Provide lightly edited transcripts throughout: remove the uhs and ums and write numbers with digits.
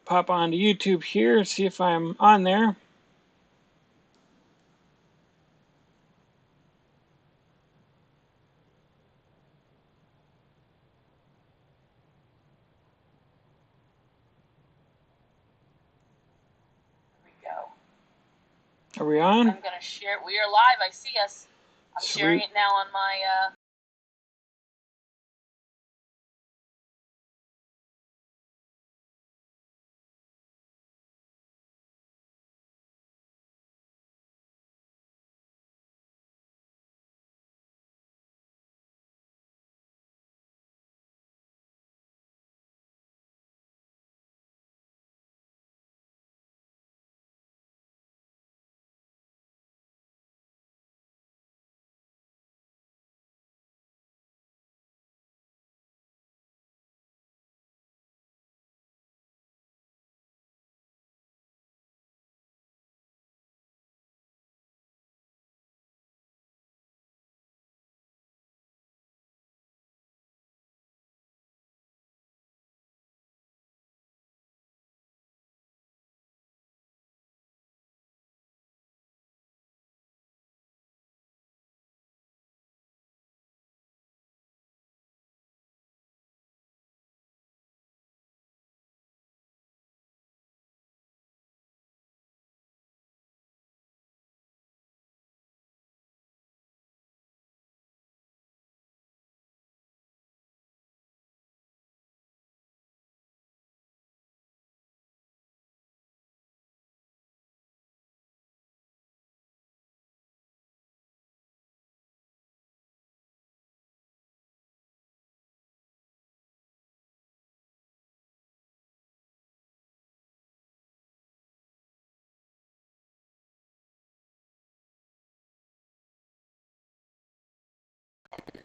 Pop onto YouTube here, see if I'm on there. Are we on? I'm going to share. We are live. I see us. I'm Sweet. sharing it now on my.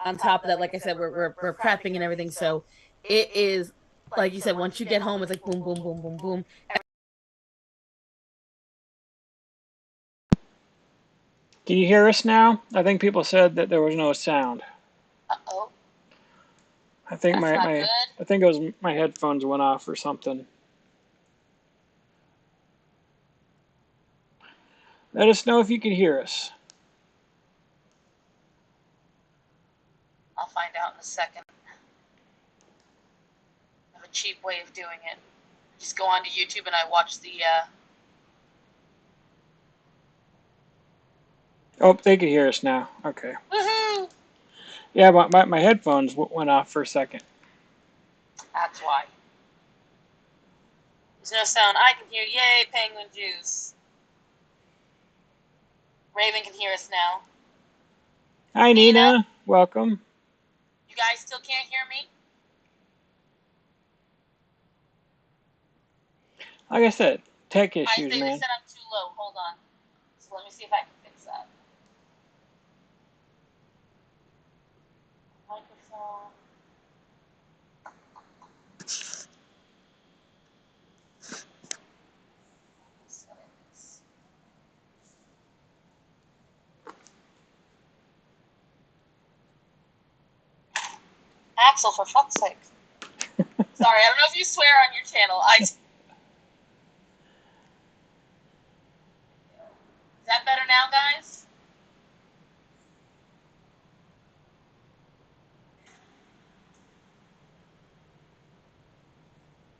On top of that, like I said, we're prepping and everything. So it is, like you said, once you get home, it's like boom, boom, boom, boom, boom. Can you hear us now? I think people said that there was no sound. Uh-oh. I think I think it was my headphones went off or something. Let us know if you can hear us. I'll find out in a second. I have a cheap way of doing it. Just go onto YouTube and I watch the. Oh, they can hear us now. Okay. Woohoo! Yeah, my headphones went off for a second. That's why. There's no sound. I can hear. Yay, penguin juice. Raven can hear us now. Hi, Nina. Welcome. You guys still can't hear me? Like I said, tech issues, I think man. they said I'm too low. Hold on. So let me see if I can fix that. Microphone. Settings. Axel, for fuck's sake. Sorry, I don't know if you swear on your channel. Is that better now, guys?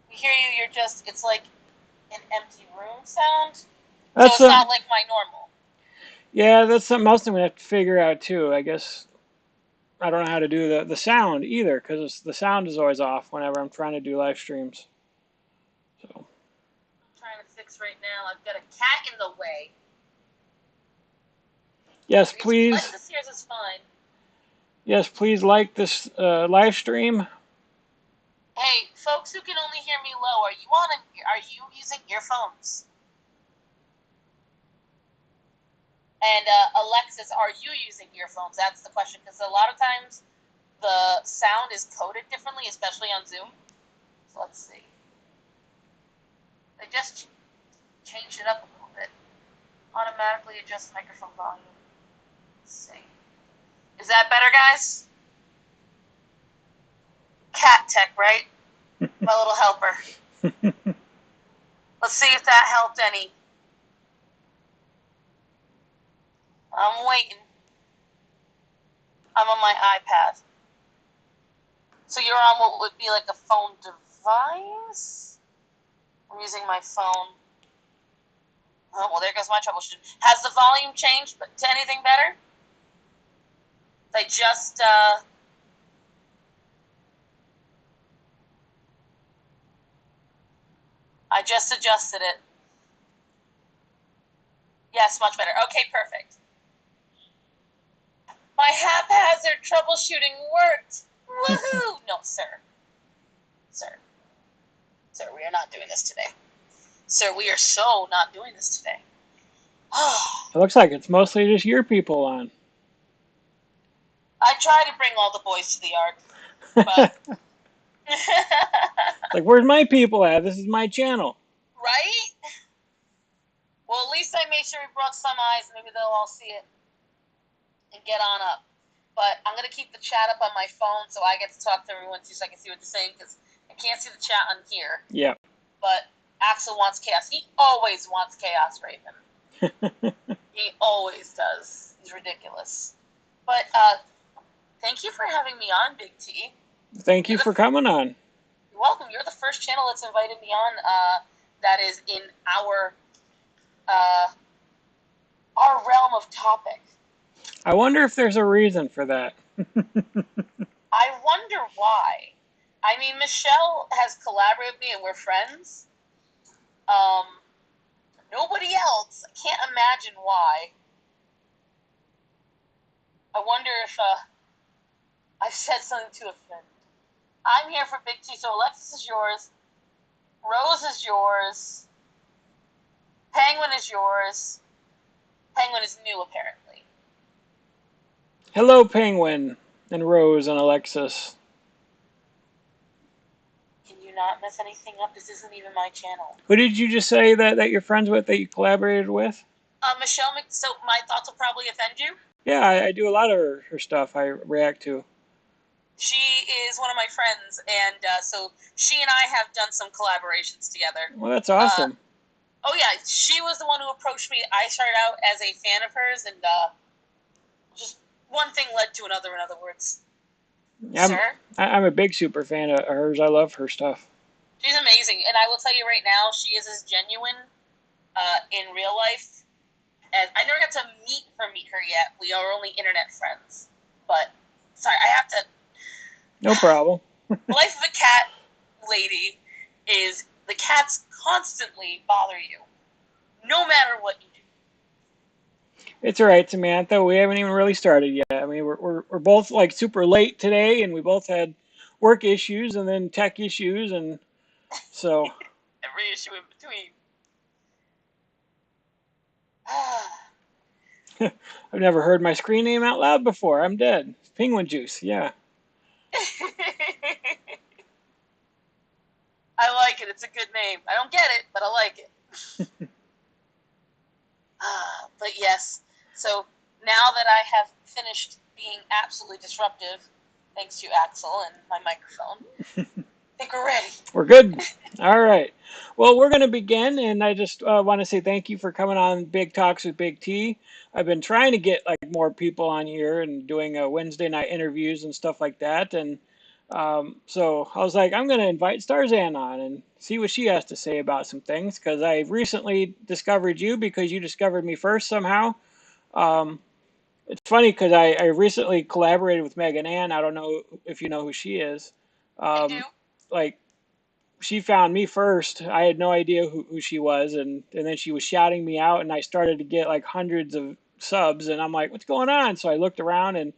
We hear you. You're just. It's like an empty room sound. So it's not like my normal. Yeah, that's something else I'm gonna have to figure out too. I guess I don't know how to do the sound either because the sound is always off whenever I'm trying to do live streams. So. I'm trying to fix right now. I've got a cat in the way. Yes, please. Like this here is fine. Yes, please like this live stream. Hey, folks who can only hear me low, are you using earphones? And Alexis, are you using earphones? That's the question, because a lot of times the sound is coded differently, especially on Zoom. So let's see. They just changed it up a little bit. Automatically adjust microphone volume. Let's see. Is that better, guys? Cat tech, right? My little helper. Let's see if that helped any. I'm waiting. I'm on my iPad. So you're on what would be like a phone device? I'm using my phone. Oh, well, there goes my troubleshooting. Has the volume changed to anything better? I just, adjusted it. Yes, much better. Okay, perfect. My haphazard troubleshooting worked. Woohoo! No, sir. Sir, we are not doing this today. Sir, we are so not doing this today. It looks like it's mostly just your people on. I try to bring all the boys to the yard, but Like, where's my people at? This is my channel. right? Well, at least I made sure we brought some eyes. Maybe they'll all see it and get on up. But I'm gonna keep the chat up on my phone so I get to talk to everyone too, so I can see what they're saying because I can't see the chat on here. Yeah. But Axel wants chaos. He always wants chaos, Raven. He always does. He's ridiculous. But thank you for having me on, Big T. Thank you for coming on. You're welcome. You're the first channel that's invited me on that is in our realm of topic. I wonder if there's a reason for that. I wonder why. I mean, Michelle has collaborated with me and we're friends. Nobody else. I can't imagine why. I wonder if I've said something to offend. I'm here for Big T, so Alexis is yours. Rose is yours. Penguin is yours. Penguin is new, apparently. Hello, Penguin, and Rose, and Alexis. Can you not mess anything up? This isn't even my channel. Who did you just say that you're friends with, that you collaborated with? Michelle, so my thoughts will probably offend you. Yeah, I do a lot of her stuff I react to. She is one of my friends, and so she and I have done some collaborations together. Well, that's awesome. Oh yeah, she was the one who approached me. I started out as a fan of hers, and just one thing led to another, in other words. I'm a big super fan of hers. I love her stuff. She's amazing, and I will tell you right now, she is as genuine in real life as I never got to meet her yet. We are only internet friends, but sorry, I have to. No problem. Life of a cat lady is the cats constantly bother you, no matter what you do. It's all right, Samantha. We haven't even really started yet. I mean, we're both like super late today, and we both had work issues and then tech issues, and so every issue in between. I've never heard my screen name out loud before. I'm dead. Penguin juice, yeah. I like it. It's a good name. I don't get it, but I like it. But yes, so now that I have finished being absolutely disruptive, thanks to Axel and my microphone, I think we're ready. We're good. All right. Well, we're going to begin, and I just want to say thank you for coming on Big Talks with Big T. I've been trying to get like more people on here and doing Wednesday night interviews and stuff like that, and so I was like, I'm going to invite Starsan on and see what she has to say about some things, because I recently discovered you because you discovered me first somehow. It's funny because I recently collaborated with Megan Ann. I don't know if you know who she is. I do. Like, she found me first. I had no idea who she was, and then she was shouting me out, and I started to get like hundreds of subs, and I'm like, what's going on? So I looked around, and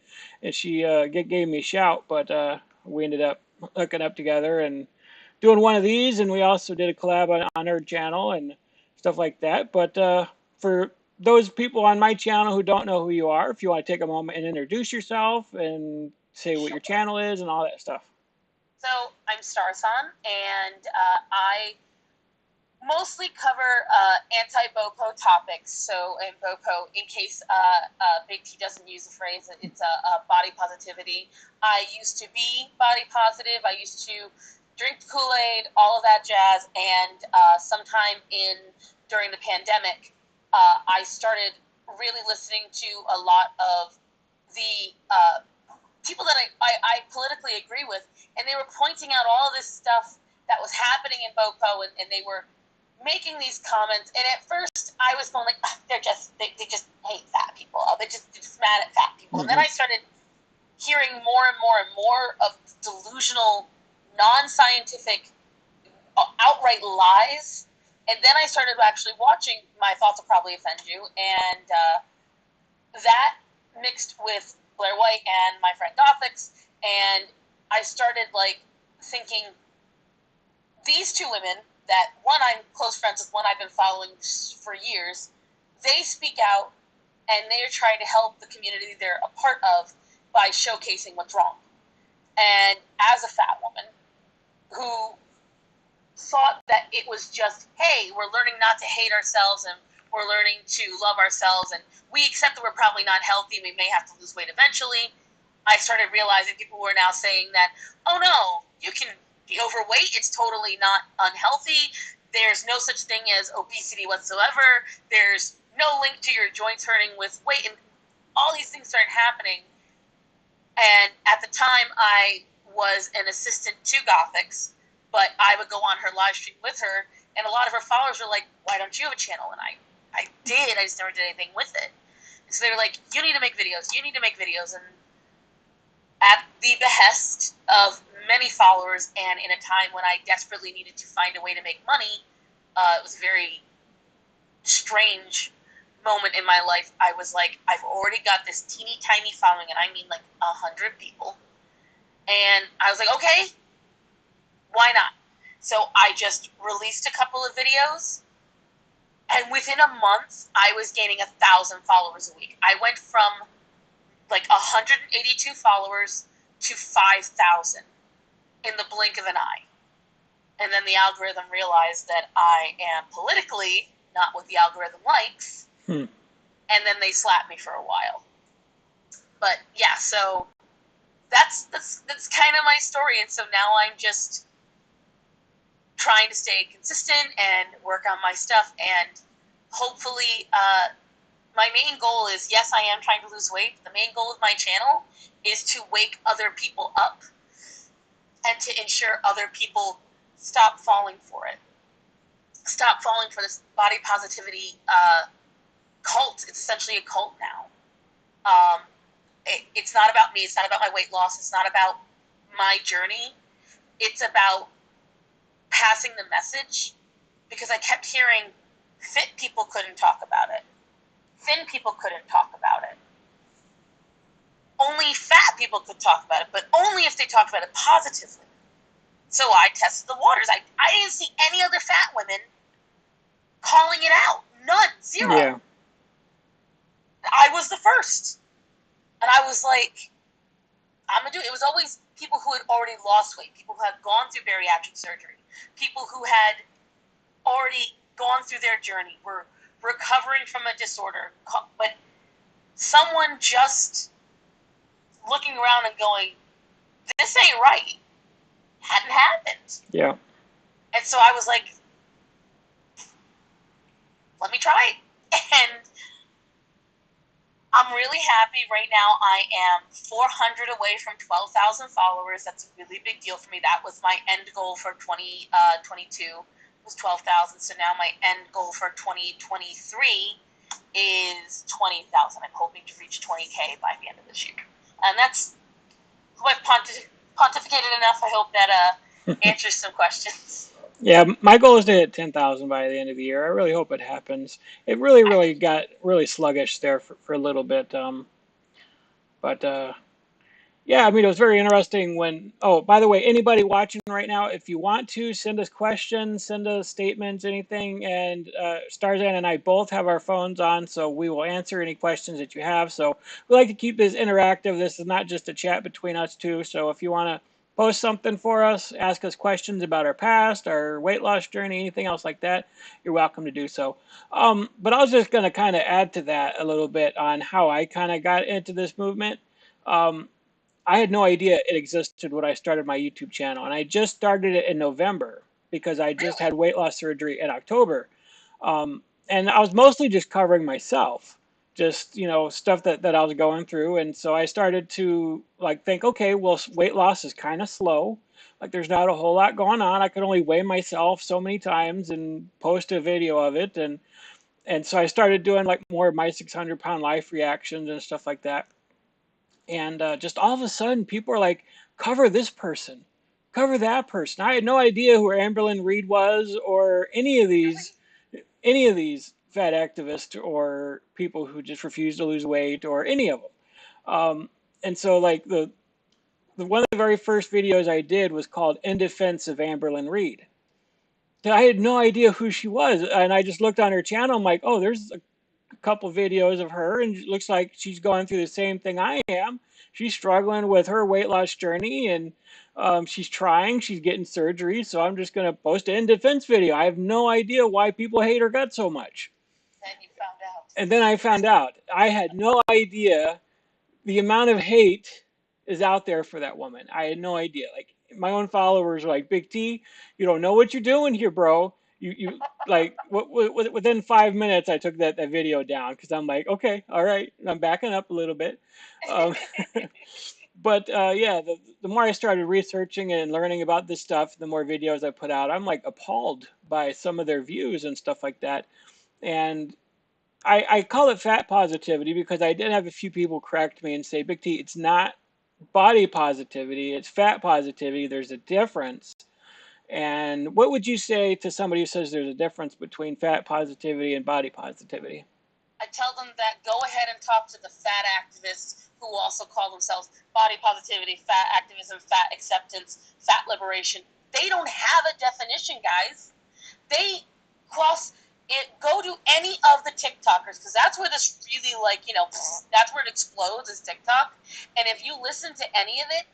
she gave me a shout, but we ended up hooking up together and doing one of these, and we also did a collab on her channel and stuff like that. But for those people on my channel who don't know who you are, if you want to take a moment and introduce yourself and say what your channel is and all that stuff. So I'm Starsan, and I mostly cover anti-BOPO topics. So in BOPO, in case Big T doesn't use the phrase, it's body positivity. I used to be body positive. I used to drink the Kool-Aid, all of that jazz, and sometime during the pandemic, I started really listening to a lot of the people that I politically agree with, and they were pointing out all of this stuff that was happening in BOPO, and they were making these comments. And at first, I was going like, they just hate fat people. They're just mad at fat people. And then I started hearing more and more and more of delusional, non-scientific, outright lies. And then I started actually watching My Thoughts Will Probably Offend You, and that mixed with Blair White and my friend Gothix, and I started like thinking, these two women that one I'm close friends with, one I've been following for years, they speak out and they're trying to help the community they're a part of by showcasing what's wrong. And as a fat woman who thought that it was just, hey, we're learning not to hate ourselves and we're learning to love ourselves, and we accept that we're probably not healthy, we may have to lose weight eventually, I started realizing people were now saying that, oh no, you can be overweight, it's totally not unhealthy, there's no such thing as obesity whatsoever, there's no link to your joints hurting with weight, and all these things started happening. And at the time, I was an assistant to Gothix, but I would go on her live stream with her, and a lot of her followers were like, why don't you have a channel? And I did, I just never did anything with it. And so they were like, you need to make videos, you need to make videos. And at the behest of many followers, and in a time when I desperately needed to find a way to make money, it was a very strange moment in my life. I was like, I've already got this teeny tiny following, and I mean like 100 people. And I was like, okay, why not? So I just released a couple of videos, and within a month, I was gaining 1,000 followers a week. I went from like 182 followers to 5,000 in the blink of an eye. And then the algorithm realized that I am politically not what the algorithm likes, and then they slapped me for a while. But yeah, so that's kind of my story, and so now I'm just trying to stay consistent and work on my stuff, and hopefully my main goal is, yes, I am trying to lose weight. The main goal of my channel is to wake other people up and to ensure other people stop falling for it. Stop falling for this body positivity cult. It's essentially a cult now. It's not about me. It's not about my weight loss. It's not about my journey. It's about passing the message, because I kept hearing fit people couldn't talk about it. Thin people couldn't talk about it. Only fat people could talk about it, but only if they talked about it positively. So I tested the waters. I didn't see any other fat women calling it out. None. Zero. Yeah. I was the first. And I was like, I'm going to do it. It was always people who had already lost weight, people who had gone through bariatric surgery, people who had already gone through their journey, were recovering from a disorder, but someone just looking around and going, this ain't right, hadn't happened. Yeah. And so I was like, let me try it. And I'm really happy right now. I am 400 away from 12,000 followers. That's a really big deal for me. That was my end goal for 2022 was 12,000. So now my end goal for 2023 is 20,000. I'm hoping to reach 20K by the end of this year. And that's who I've pontificated enough. I hope that answers some questions. Yeah, my goal is to hit 10,000 by the end of the year. I really hope it happens. It really got really sluggish there for a little bit. But yeah, I mean, it was very interesting when, oh, by the way, anybody watching right now, if you want to send us questions, send us statements, anything, and Starsan and I both have our phones on, so we will answer any questions that you have. So we like to keep this interactive. This is not just a chat between us two. So if you want to post something for us, ask us questions about our past, our weight loss journey, anything else like that, you're welcome to do so. But I was just going to kind of add to that a little bit on how I kind of got into this movement. I had no idea it existed when I started my YouTube channel, and I just started it in November because I just Really? had weight loss surgery in October. Um, and I was mostly just covering myself, just, stuff that I was going through. And so I started to like think, okay, well, weight loss is kind of slow. Like there's not a whole lot going on. I could only weigh myself so many times and post a video of it. And so I started doing like more of my 600-pound life reactions and stuff like that. And just all of a sudden, people are like, cover this person, cover that person. I had no idea who Amberlyn Reed was or Really? any of these fat activists or people who just refuse to lose weight or any of them. And so like the one of the very first videos I did was called In Defense of Amberlyn Reed. I had no idea who she was, and I just looked on her channel. I'm like, oh, there's a couple videos of her, and it looks like she's going through the same thing I am. She's struggling with her weight loss journey, and she's trying. She's getting surgery, so I'm just going to post an in defense video. I have no idea why people hate her gut so much. Then you found out. And then I found out. I had no idea the amount of hate is out there for that woman. I had no idea. Like my own followers were like, "Big T, you don't know what you're doing here, bro." You like within 5 minutes, I took that video down because I'm like, okay, all right, I'm backing up a little bit. Um, but yeah, the more I started researching and learning about this stuff, the more videos I put out, I'm like appalled by some of their views and stuff like that. And I call it fat positivity because I did have a few people correct me and say, Big T, it's not body positivity, it's fat positivity. There's a difference. And what would you say to somebody who says there's a difference between fat positivity and body positivity? I tell them that go ahead and talk to the fat activists who also call themselves body positivity, fat activism, fat acceptance, fat liberation. They don't have a definition, guys. They cross it. Go to any of the TikTokers because that's where this really that's where it explodes is TikTok. And if you listen to any of it,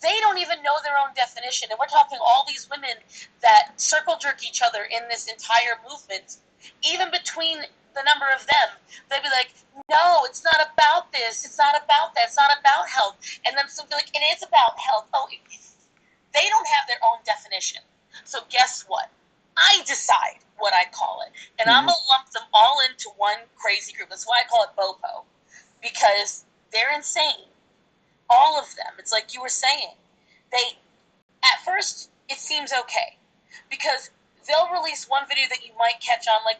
they don't even know their own definition. And we're talking all these women that circle jerk each other in this entire movement, even between the number of them. They'd be like, no, it's not about this. It's not about that. It's not about health. And then some be like, it is about health. Oh, they don't have their own definition. So guess what? I decide what I call it. And I'm going to lump them all into one crazy group. That's why I call it BOPO. Because they're insane. All of them. It's like you were saying. They, at first, it seems okay. Because they'll release one video that you might catch on, like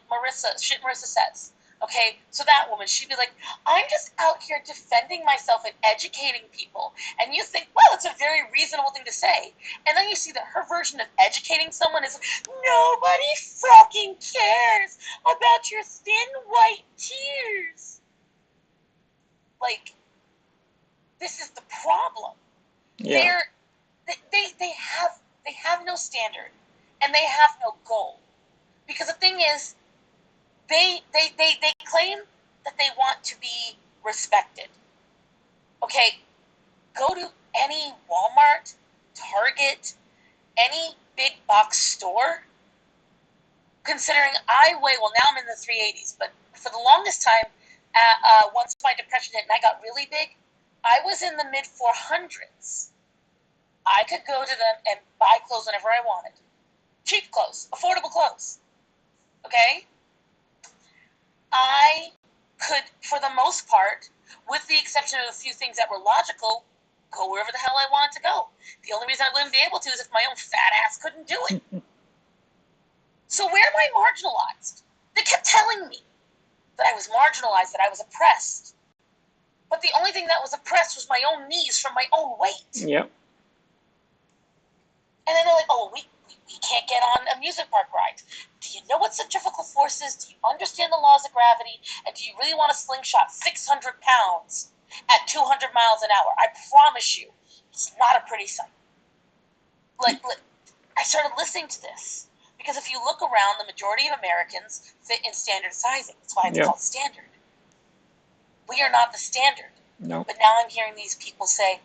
Shit Marissa Says. Okay, so that woman, she'd be like, I'm just out here defending myself and educating people. And you think, well, it's a very reasonable thing to say. And then you see that her version of educating someone is, nobody fucking cares about your thin white tears. Like, this is the problem. Yeah. They have no standard and they have no goal. Because the thing is, they claim that they want to be respected. Okay, go to any Walmart, Target, any big box store. Considering well now I'm in the 380s, but for the longest time, once my depression hit and I got really big, I was in the mid 400s. I could go to them and buy clothes whenever I wanted. Cheap clothes, affordable clothes. Okay? I could, for the most part, with the exception of a few things that were logical, go wherever the hell I wanted to go. The only reason I wouldn't be able to is if my own fat ass couldn't do it. So where am I marginalized? They kept telling me that I was marginalized, that I was oppressed. But the only thing that was oppressed was my own knees from my own weight. Yep. And then they're like, oh, we can't get on amusement park rides. Do you know what centrifugal force is? Do you understand the laws of gravity? And do you really want to slingshot 600 pounds at 200 miles an hour? I promise you, it's not a pretty sight. Like, I started listening to this. Because if you look around, the majority of Americans fit in standard sizing. That's why it's called standard. We are not the standard. No. But now I'm hearing these people say,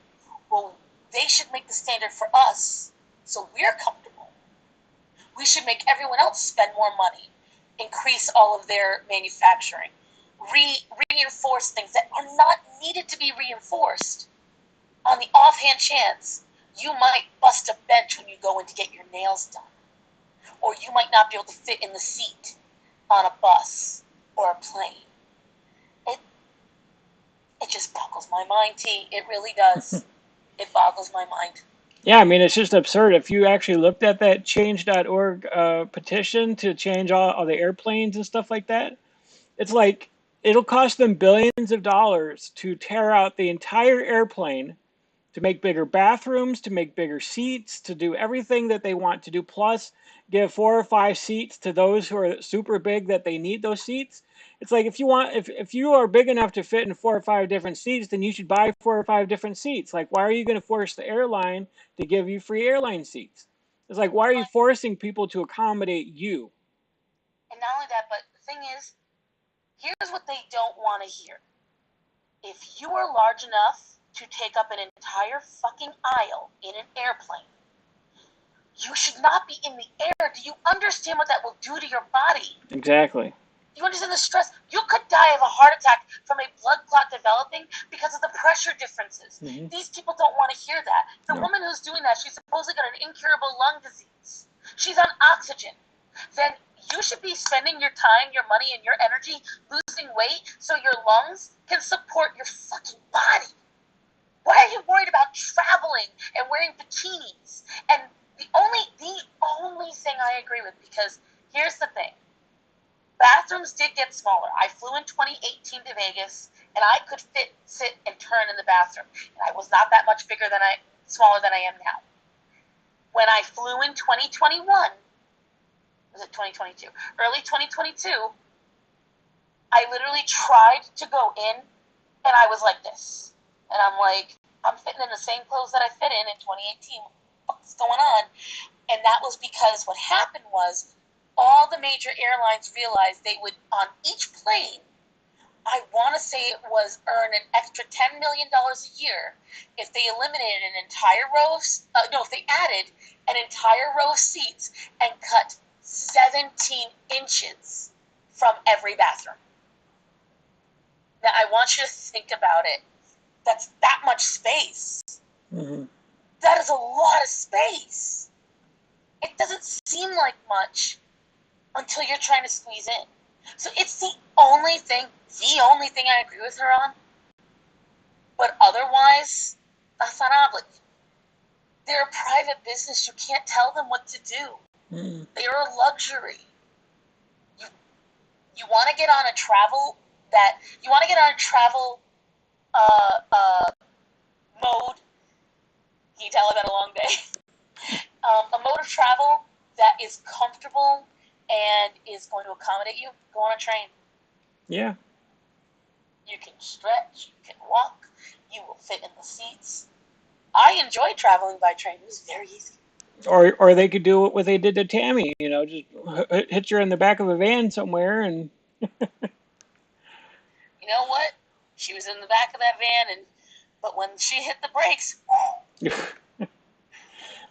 well, they should make the standard for us so we're comfortable. We should make everyone else spend more money, increase all of their manufacturing, reinforce things that are not needed to be reinforced. on the offhand chance you might bust a bench when you go in to get your nails done, or you might not be able to fit in the seat on a bus or a plane. It just boggles my mind, T. It really does. It boggles my mind. Yeah, I mean, it's just absurd. If you actually looked at that change.org petition to change all the airplanes and stuff like that, it's like it'll cost them billions of dollars to tear out the entire airplane, to make bigger bathrooms, to make bigger seats, to do everything that they want to do, plus give 4 or 5 seats to those who are super big that they need those seats. It's like if you are big enough to fit in 4 or 5 different seats, then you should buy 4 or 5 different seats. Like, why are you going to force the airline to give you free airline seats? It's like, why are you forcing people to accommodate you? And not only that, but the thing is, here's what they don't want to hear. If you are large enough to take up an entire fucking aisle in an airplane, you should not be in the air. Do you understand what that will do to your body? Exactly. You understand the stress? You could die of a heart attack from a blood clot developing because of the pressure differences. Mm-hmm. These people don't want to hear that. The No. woman who's doing that, she's supposedly got an incurable lung disease. She's on oxygen. Then you should be spending your time, your money, and your energy losing weight so your lungs can support your fucking body. Why are you worried about traveling and wearing bikinis? And the only thing I agree with, because here's the thing. Bathrooms did get smaller. I flew in 2018 to Vegas, and I could sit, and turn in the bathroom. And I was not that much smaller than I am now. When I flew in 2021, was it 2022? Early 2022, I literally tried to go in, and I was like this. And I'm like, I'm fitting in the same clothes that I fit in 2018. What's going on? And that was because what happened was all the major airlines realized they would, on each plane, I want to say it was earn an extra $10 million a year if they eliminated an entire row of, if they added an entire row of seats and cut 17 inches from every bathroom. Now, I want you to think about it. That's that much space. Mm-hmm. That is a lot of space. It doesn't seem like much until you're trying to squeeze in. So it's the only thing I agree with her on. But otherwise, that's not obligate. They're a private business. You can't tell them what to do. Mm-hmm. They're a luxury. You want to get on a travel mode. Can you tell I've had a long day? A mode of travel that is comfortable and is going to accommodate you. Go on a train. Yeah. You can stretch, you can walk, you will fit in the seats. I enjoy traveling by train. It was very easy. Or they could do what they did to Tammy, just hit her in the back of a van somewhere and. You know what? She was in the back of that van, but when she hit the brakes.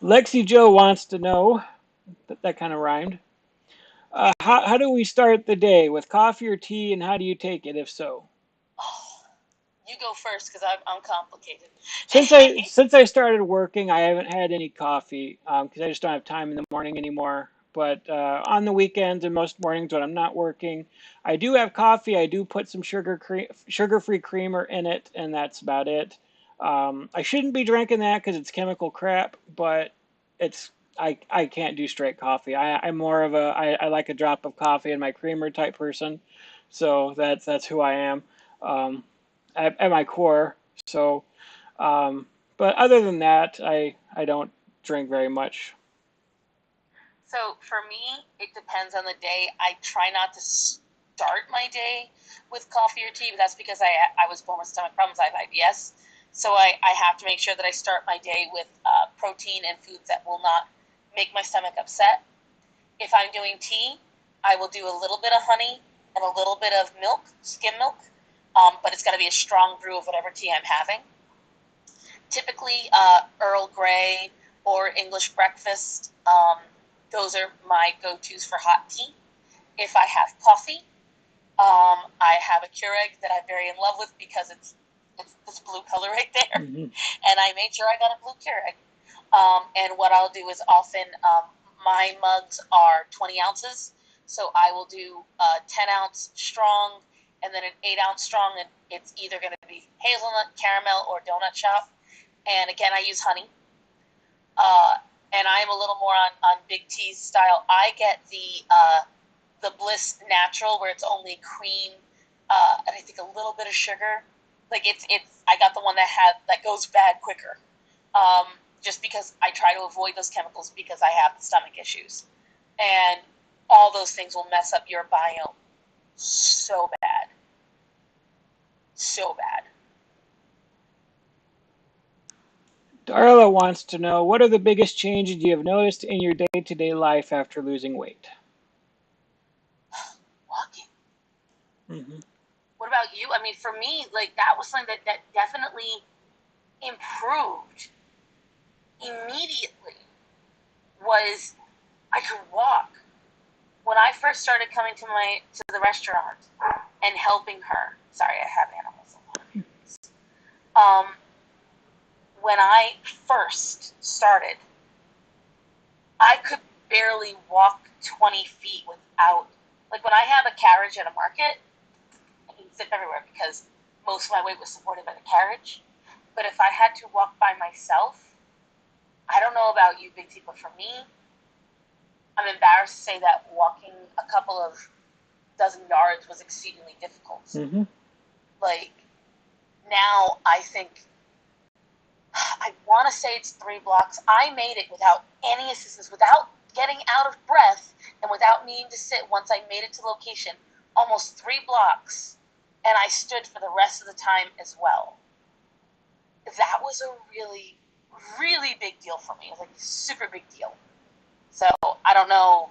Lexi Joe wants to know, that kind of rhymed. How do we start the day? With coffee or tea, and how do you take it, if so? Oh, you go first, because I'm complicated. Since I started working, I haven't had any coffee because I just don't have time in the morning anymore. But on the weekends and most mornings when I'm not working, I do have coffee. I do put some sugar-free creamer in it, and that's about it. I shouldn't be drinking that because it's chemical crap, but I can't do straight coffee. I'm more of I like a drop of coffee in my creamer type person, so that's who I am at my core. So. But other than that, I don't drink very much. So for me, it depends on the day. I try not to start my day with coffee or tea, but that's because I was born with stomach problems. I have IBS. So I have to make sure that I start my day with protein and foods that will not make my stomach upset. If I'm doing tea, I will do a little bit of honey and a little bit of milk, skim milk, but it's got to be a strong brew of whatever tea I'm having. Typically, Earl Grey or English breakfast. Those are my go-tos for hot tea. If I have coffee, I have a Keurig that I'm very in love with because it's this blue color right there. Mm-hmm. And I made sure I got a blue Keurig. And what I'll do is often, my mugs are 20 ounces, so I will do a 10-ounce strong and then an 8-ounce strong, and it's either going to be hazelnut, caramel, or donut shop. And again, I use honey. And I'm a little more on Big T's style. I get the Bliss Natural, where it's only cream, and I think a little bit of sugar. Like it's I got the one that goes bad quicker. Just because I try to avoid those chemicals because I have the stomach issues. And all those things will mess up your biome so bad. So bad. Darla wants to know, what are the biggest changes you have noticed in your day-to-day life after losing weight? Walking. Mm-hmm. What about you? I mean, for me, like that was something that definitely improved immediately. Was I could walk. When I first started coming to the restaurant and helping her. Sorry, I have animals. When I first started, I could barely walk 20 feet without, like when I have a carriage at a market, I can zip everywhere because most of my weight was supported by the carriage. But if I had to walk by myself, I don't know about you, Big T, but for me, I'm embarrassed to say that walking a couple of dozen yards was exceedingly difficult. Mm-hmm. Like, now I think, I want to say it's 3 blocks. I made it without any assistance, without getting out of breath, and without needing to sit once I made it to location. Almost 3 blocks, and I stood for the rest of the time as well. That was a really, really big deal for me. It was like a super big deal. So I don't know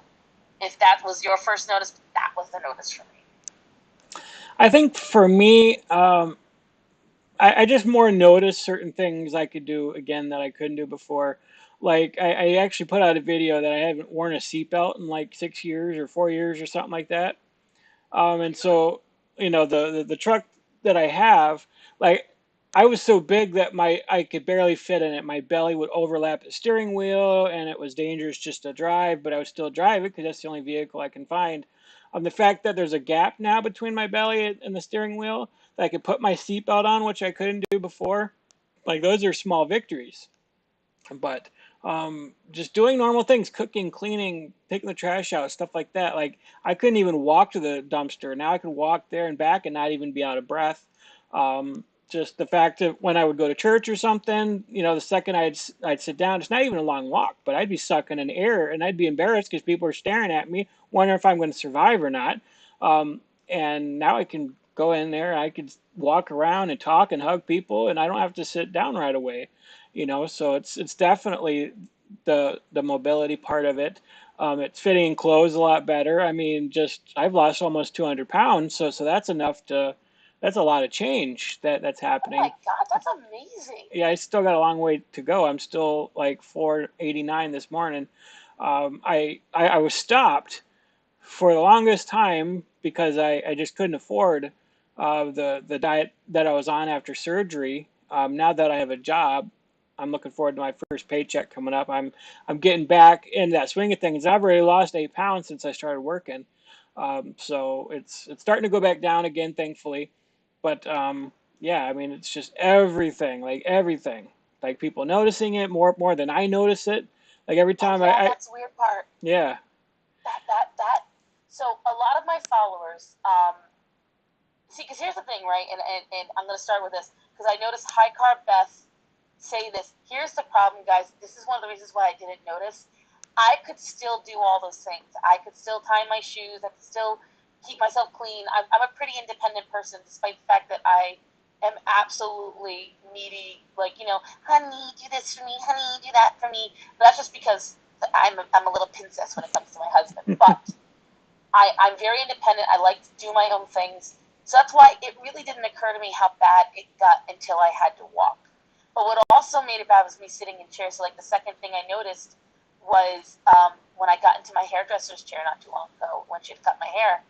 if that was your first notice, but that was the notice for me. I think for me, I just more noticed certain things I could do again that I couldn't do before. Like I actually put out a video that I haven't worn a seatbelt in like 6 years or 4 years or something like that. And so, the truck that I have, like, I was so big that I could barely fit in it. My belly would overlap the steering wheel, and it was dangerous just to drive, but I would still drive it because that's the only vehicle I can find. The fact that there's a gap now between my belly and the steering wheel, that I could put my seatbelt on, which I couldn't do before, like those are small victories. But just doing normal things, cooking, cleaning, taking the trash out, stuff like that. Like I couldn't even walk to the dumpster. Now I can walk there and back and not even be out of breath. Just the fact that when I would go to church or something, the second I'd sit down, it's not even a long walk, but I'd be sucking in air and I'd be embarrassed because people are staring at me, wondering if I'm going to survive or not. And now I can go in there, I could walk around and talk and hug people, and I don't have to sit down right away. So it's definitely the mobility part of it. It's fitting in clothes a lot better. I mean, just I've lost almost 200 pounds, so that's a lot of change that's Oh my happening. God, that's amazing. Yeah, I still got a long way to go. I'm still like 489 this morning. I was stopped for the longest time because I just couldn't afford the diet that I was on after surgery. Now that I have a job, I'm looking forward to my first paycheck coming up. I'm getting back into that swing of things. I've already lost 8 pounds since I started working, so it's starting to go back down again, thankfully. But yeah, I mean it's just everything, like people noticing it more than I notice it. Like every Oh time yeah, that's the weird part. yeah. That. So a lot of my followers, see, because here's the thing, right? And I'm going to start with this because I noticed High Carb Beth say this. Here's the problem, guys. This is one of the reasons why I didn't notice. I could still do all those things. I could still tie my shoes. I could still keep myself clean. I'm a pretty independent person, despite the fact that I am absolutely needy. Like, honey, do this for me. Honey, do that for me. But that's just because I'm a little princess when it comes to my husband. But I'm very independent. I like to do my own things. So that's why it really didn't occur to me how bad it got until I had to walk. But what also made it bad was me sitting in chairs. So, like, the second thing I noticed was when I got into my hairdresser's chair not too long ago when she had cut my hair,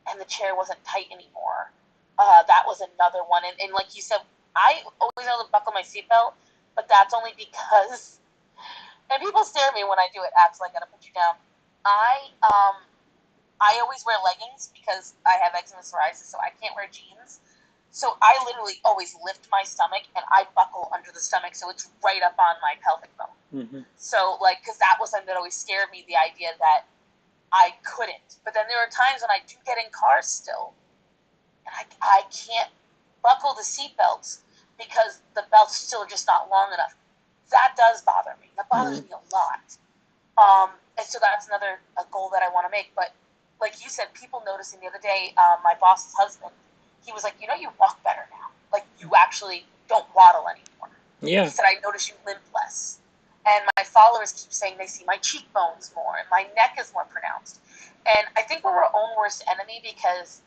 and the chair wasn't tight anymore. That was another one. And like you said, I always know to buckle my seatbelt, but that's only because, and people stare at me when I do it. Actually, I gotta put you down. I always wear leggings because I have eczema psoriasis, so I can't wear jeans. So I literally always lift my stomach and I buckle under the stomach, so it's right up on my pelvic bone. Mm-hmm. So, like, because that was something that always scared me, the idea that I couldn't. But then there are times when I do get in cars still, and I can't buckle the seatbelts because the belt's still just not long enough. That does bother me. That bothers me a lot. And so that's another a goal that I want to make. But like you said, people noticing the other day, my boss's husband, he was like, you know, you walk better now. Like, you actually don't waddle anymore. Yeah. He said, I notice you limp less. And my followers keep saying they see my cheekbones more and my neck is more pronounced. And I think we're our own worst enemy because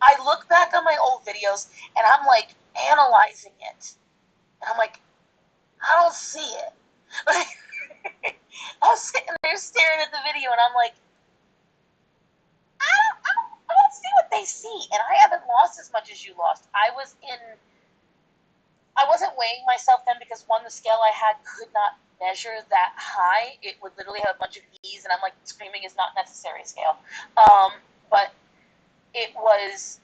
I look back on my old videos and I'm like analyzing it. And I'm like, I don't see it. I was sitting there staring at the video and I'm like, I don't see what they see. And I haven't lost as much as you lost. I wasn't weighing myself then because one, the scale I had could not measure that high. It would literally have a bunch of E's, and I'm like, screaming is not necessary scale. But it was,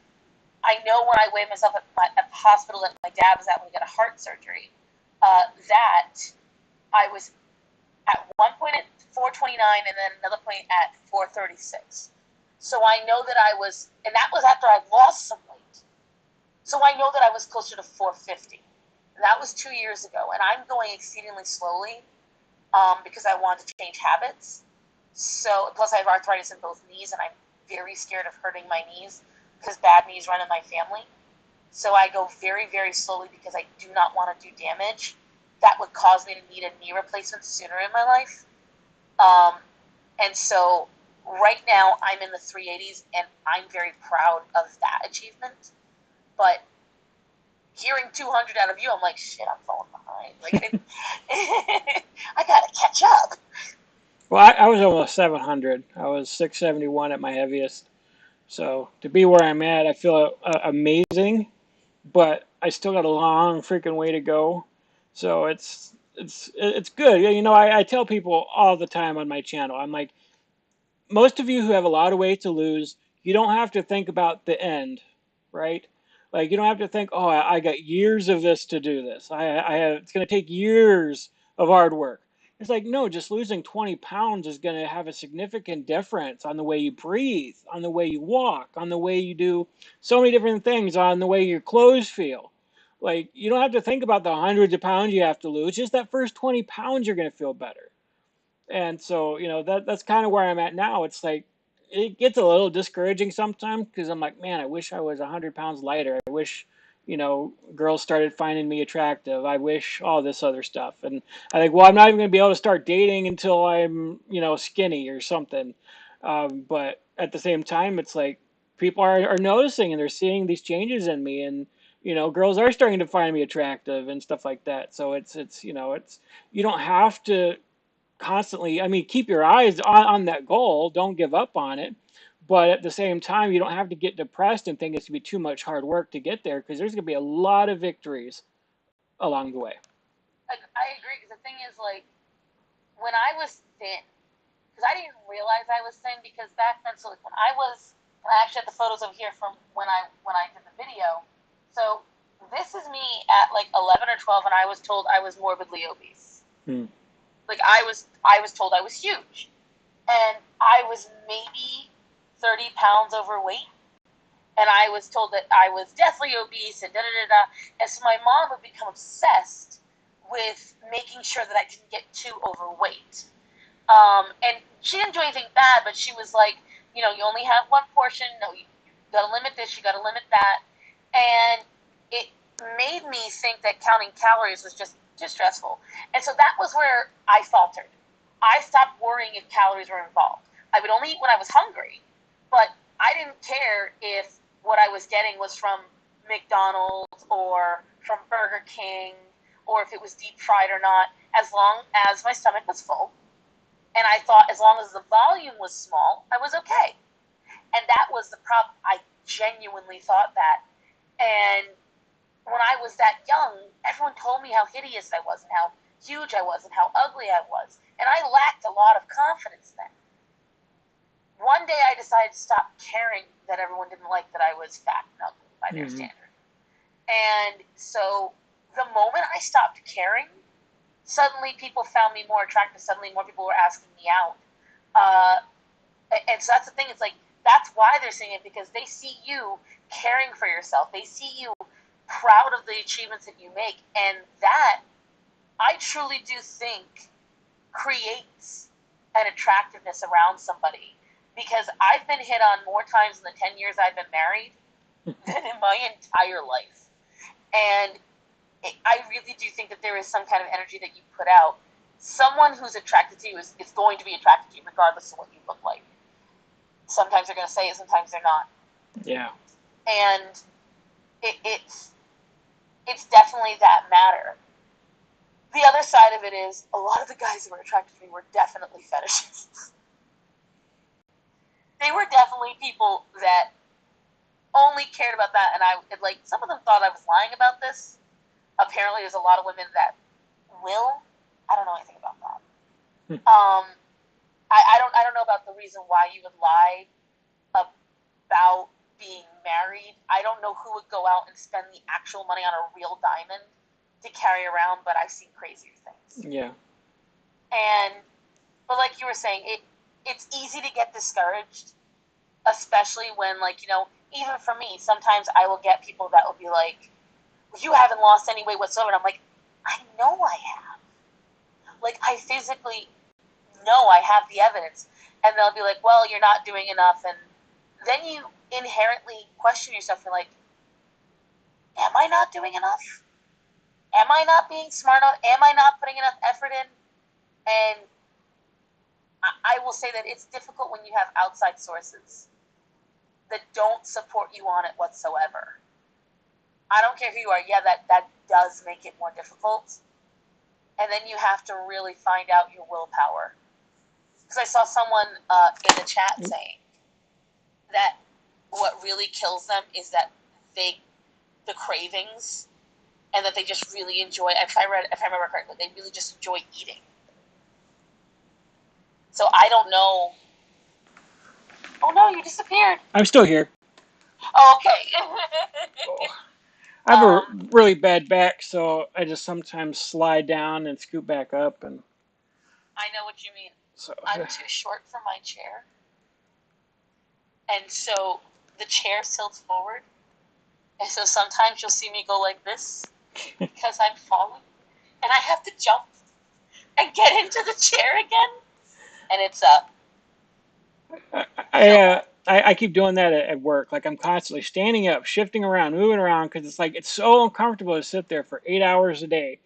I know when I weighed myself at the hospital that my dad was at when he got a heart surgery, that I was at one point at 429 and then another point at 436. So I know that I was, and that was after I lost some weight. So I know that I was closer to 450. And that was 2 years ago, and I'm going exceedingly slowly because I want to change habits. So, plus I have arthritis in both knees, and I'm very scared of hurting my knees because bad knees run in my family. So I go very, very slowly because I do not want to do damage that would cause me to need a knee replacement sooner in my life. And so right now I'm in the 380s, and I'm very proud of that achievement. But hearing 200 out of you, I'm like, shit, I'm falling behind. Like, I gotta catch up. Well, I was almost 700. I was 671 at my heaviest. So to be where I'm at, I feel amazing, but I still got a long freaking way to go. So it's good. You know, I tell people all the time on my channel, I'm like, most of you who have a lot of weight to lose, you don't have to think about the end, right? Like you don't have to think, oh, I got years of this to do this. I have, it's going to take years of hard work. It's like, no, just losing 20 pounds is going to have a significant difference on the way you breathe, on the way you walk, on the way you do so many different things, on the way your clothes feel. Like you don't have to think about the hundreds of pounds you have to lose. Just that first 20 pounds, you're going to feel better. And so, you know, that's kind of where I'm at now. It's like it gets a little discouraging sometimes because I'm like, man, I wish I was 100 pounds lighter. I wish, you know, girls started finding me attractive. I wish all this other stuff. And I think, well, I'm not even going to be able to start dating until I'm, you know, skinny or something. But at the same time, it's like people are noticing and they're seeing these changes in me, and you know, girls are starting to find me attractive and stuff like that. So it's you know, it's you don't have to constantly, I mean, keep your eyes on that goal, don't give up on it, but at the same time you don't have to get depressed and think it's going to be too much hard work to get there, because there's going to be a lot of victories along the way. I agree, because the thing is, like, when I was thin, because I didn't realize I was thin, because back then, so like when I actually have the photos over here from when I did the video. So this is me at like 11 or 12, and I was told I was morbidly obese. Hmm. Like I was told I was huge, and I was maybe 30 pounds overweight, and I was told that I was deathly obese and da da da da. And so my mom would become obsessed with making sure that I didn't get too overweight. And she didn't do anything bad, but she was like, you know, you only have one portion. No, you got to limit this. You got to limit that. And it made me think that counting calories was just too stressful. And so that was where I faltered. I stopped worrying if calories were involved. I would only eat when I was hungry, but I didn't care if what I was getting was from McDonald's or from Burger King, or if it was deep fried or not, as long as my stomach was full. And I thought as long as the volume was small, I was okay. And that was the problem. I genuinely thought that. And when I was that young, everyone told me how hideous I was and how huge I was and how ugly I was. And I lacked a lot of confidence then. One day I decided to stop caring that everyone didn't like that I was fat and ugly by their standard. And so the moment I stopped caring, suddenly people found me more attractive. Suddenly more people were asking me out. And so that's the thing. It's like, that's why they're saying it, because they see you caring for yourself. They see you proud of the achievements that you make. And that, I truly do think, creates an attractiveness around somebody. Because I've been hit on more times in the 10 years I've been married than in my entire life. And I really do think that there is some kind of energy that you put out. Someone who's attracted to you is going to be attracted to you regardless of what you look like. Sometimes they're going to say it, sometimes they're not. Yeah. And it's definitely that matter. The other side of it is, a lot of the guys who were attracted to me were definitely fetishists. They were definitely people that only cared about that, and some of them thought I was lying about this. Apparently, there's a lot of women that will. I don't know anything about that. I don't know about the reason why you would lie about being married. I don't know who would go out and spend the actual money on a real diamond to carry around, but I've seen crazier things. Yeah. But like you were saying, it's easy to get discouraged, especially when, even for me, sometimes I will get people that will be like, you haven't lost any weight whatsoever. And I'm like, I know I have. Like, I physically know I have the evidence. And they'll be like, well, you're not doing enough. And then you inherently question yourself. You're like, am I not doing enough? Am I not being smart enough? Am I not putting enough effort in? And I will say that it's difficult when you have outside sources that don't support you on it whatsoever. I don't care who you are. Yeah, that does make it more difficult. And then you have to really find out your willpower. Because I saw someone in the chat saying that what really kills them is that the cravings, and that they just really enjoy. If I remember correctly, they really just enjoy eating. So I don't know. Oh no, you disappeared. I'm still here. Oh, okay. I have a really bad back, so I just sometimes slide down and scoot back up, and I know what you mean. so I'm too short for my chair, and so the chair tilts forward, and so sometimes you'll see me go like this because I'm falling, and I have to jump and get into the chair again, and it's up. I keep doing that at work. Like, I'm constantly standing up, shifting around, moving around, because it's like it's so uncomfortable to sit there for 8 hours a day,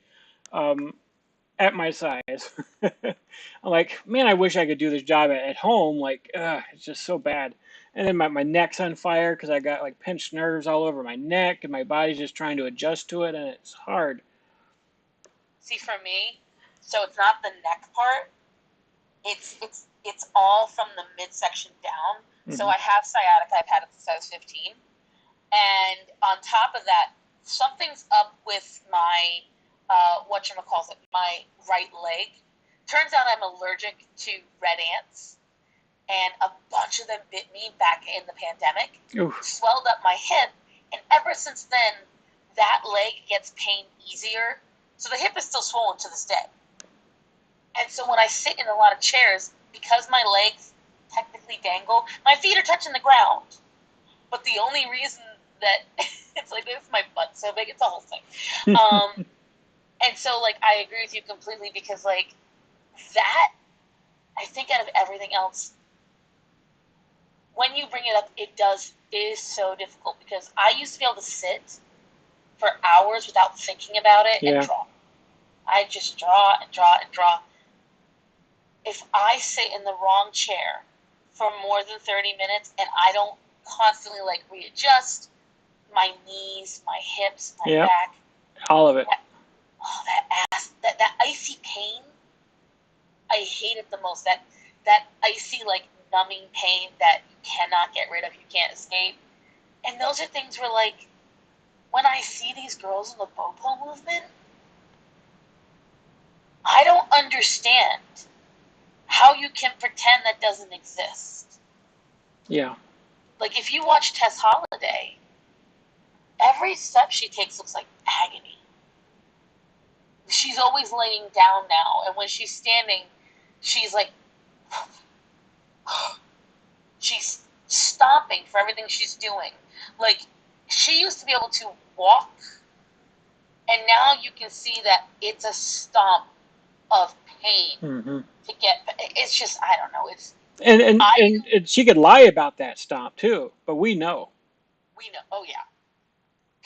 at my size. I'm like, man, I wish I could do this job at home. Like, it's just so bad. And then my neck's on fire because I got like pinched nerves all over my neck, and my body's just trying to adjust to it, and it's hard. See, for me, so it's not the neck part. It's all from the midsection down. Mm-hmm. So I have sciatica. I've had it since I was 15. And on top of that, something's up with my, my right leg. Turns out I'm allergic to red ants. And a bunch of them bit me back in the pandemic. Oof. Swelled up my hip. And ever since then, that leg gets pain easier. So the hip is still swollen to this day. And so when I sit in a lot of chairs, because my legs technically dangle, my feet are touching the ground. But the only reason that it's like this, my butt's so big, it's a whole thing. And so, like, I agree with you completely, because, like, that, I think out of everything else, when you bring it up, it is so difficult, because I used to be able to sit for hours without thinking about it and draw. I just draw and draw and draw. If I sit in the wrong chair for more than 30 minutes and I don't constantly, like, readjust my knees, my hips, my back, all of it. That icy pain, I hate it the most. That icy, like, numbing pain that you cannot get rid of, you can't escape. And those are things where, like, when I see these girls in the BOPO movement, I don't understand how you can pretend that doesn't exist. Yeah. Like, if you watch Tess Holliday, every step she takes looks like agony. She's always laying down now, and when she's standing, she's like, she's stomping for everything she's doing. Like, she used to be able to walk, and now you can see that it's a stomp of pain to get. It's just, I don't know. It's and she could lie about that stomp too, but we know. we know. Oh yeah,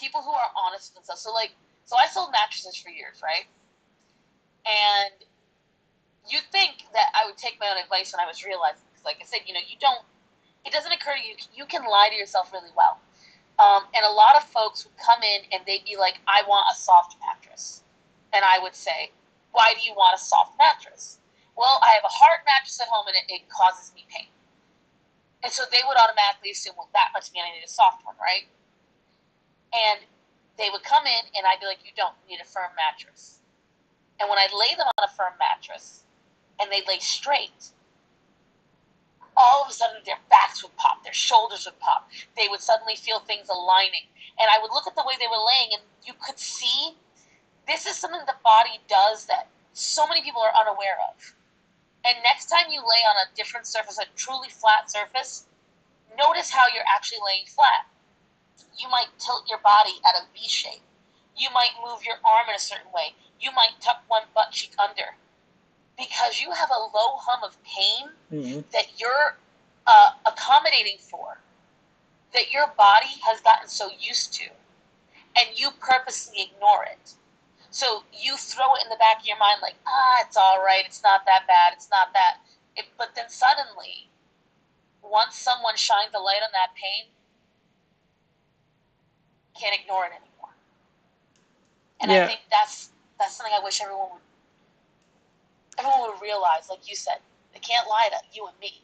people who are honest with themselves. So I sold mattresses for years, right? And you'd think that I would take my own advice when I was realizing, because like I said, you don't. It doesn't occur to you. You can lie to yourself really well. And a lot of folks would come in and they'd be like, I want a soft mattress. And I would say, why do you want a soft mattress? Well, I have a hard mattress at home and it causes me pain. And so they would automatically assume, well, that must mean I need a soft one, right? And they would come in and I'd be like, you don't need a firm mattress. And when I'd lay them on a firm mattress and they'd lay straight, all of a sudden their backs would pop, their shoulders would pop. They would suddenly feel things aligning. And I would look at the way they were laying, and you could see this is something the body does that so many people are unaware of. And next time you lay on a different surface, a truly flat surface, notice how you're actually laying flat. You might tilt your body at a V shape. You might move your arm in a certain way. You might tuck one butt cheek under. Because you have a low hum of pain that you're accommodating for, that your body has gotten so used to, and you purposely ignore it. So you throw it in the back of your mind like, it's all right, it's not that bad, it's not that. But then suddenly, once someone shines the light on that pain, you can't ignore it anymore. And I think that's something I wish everyone would realize. Like you said, they can't lie to you and me.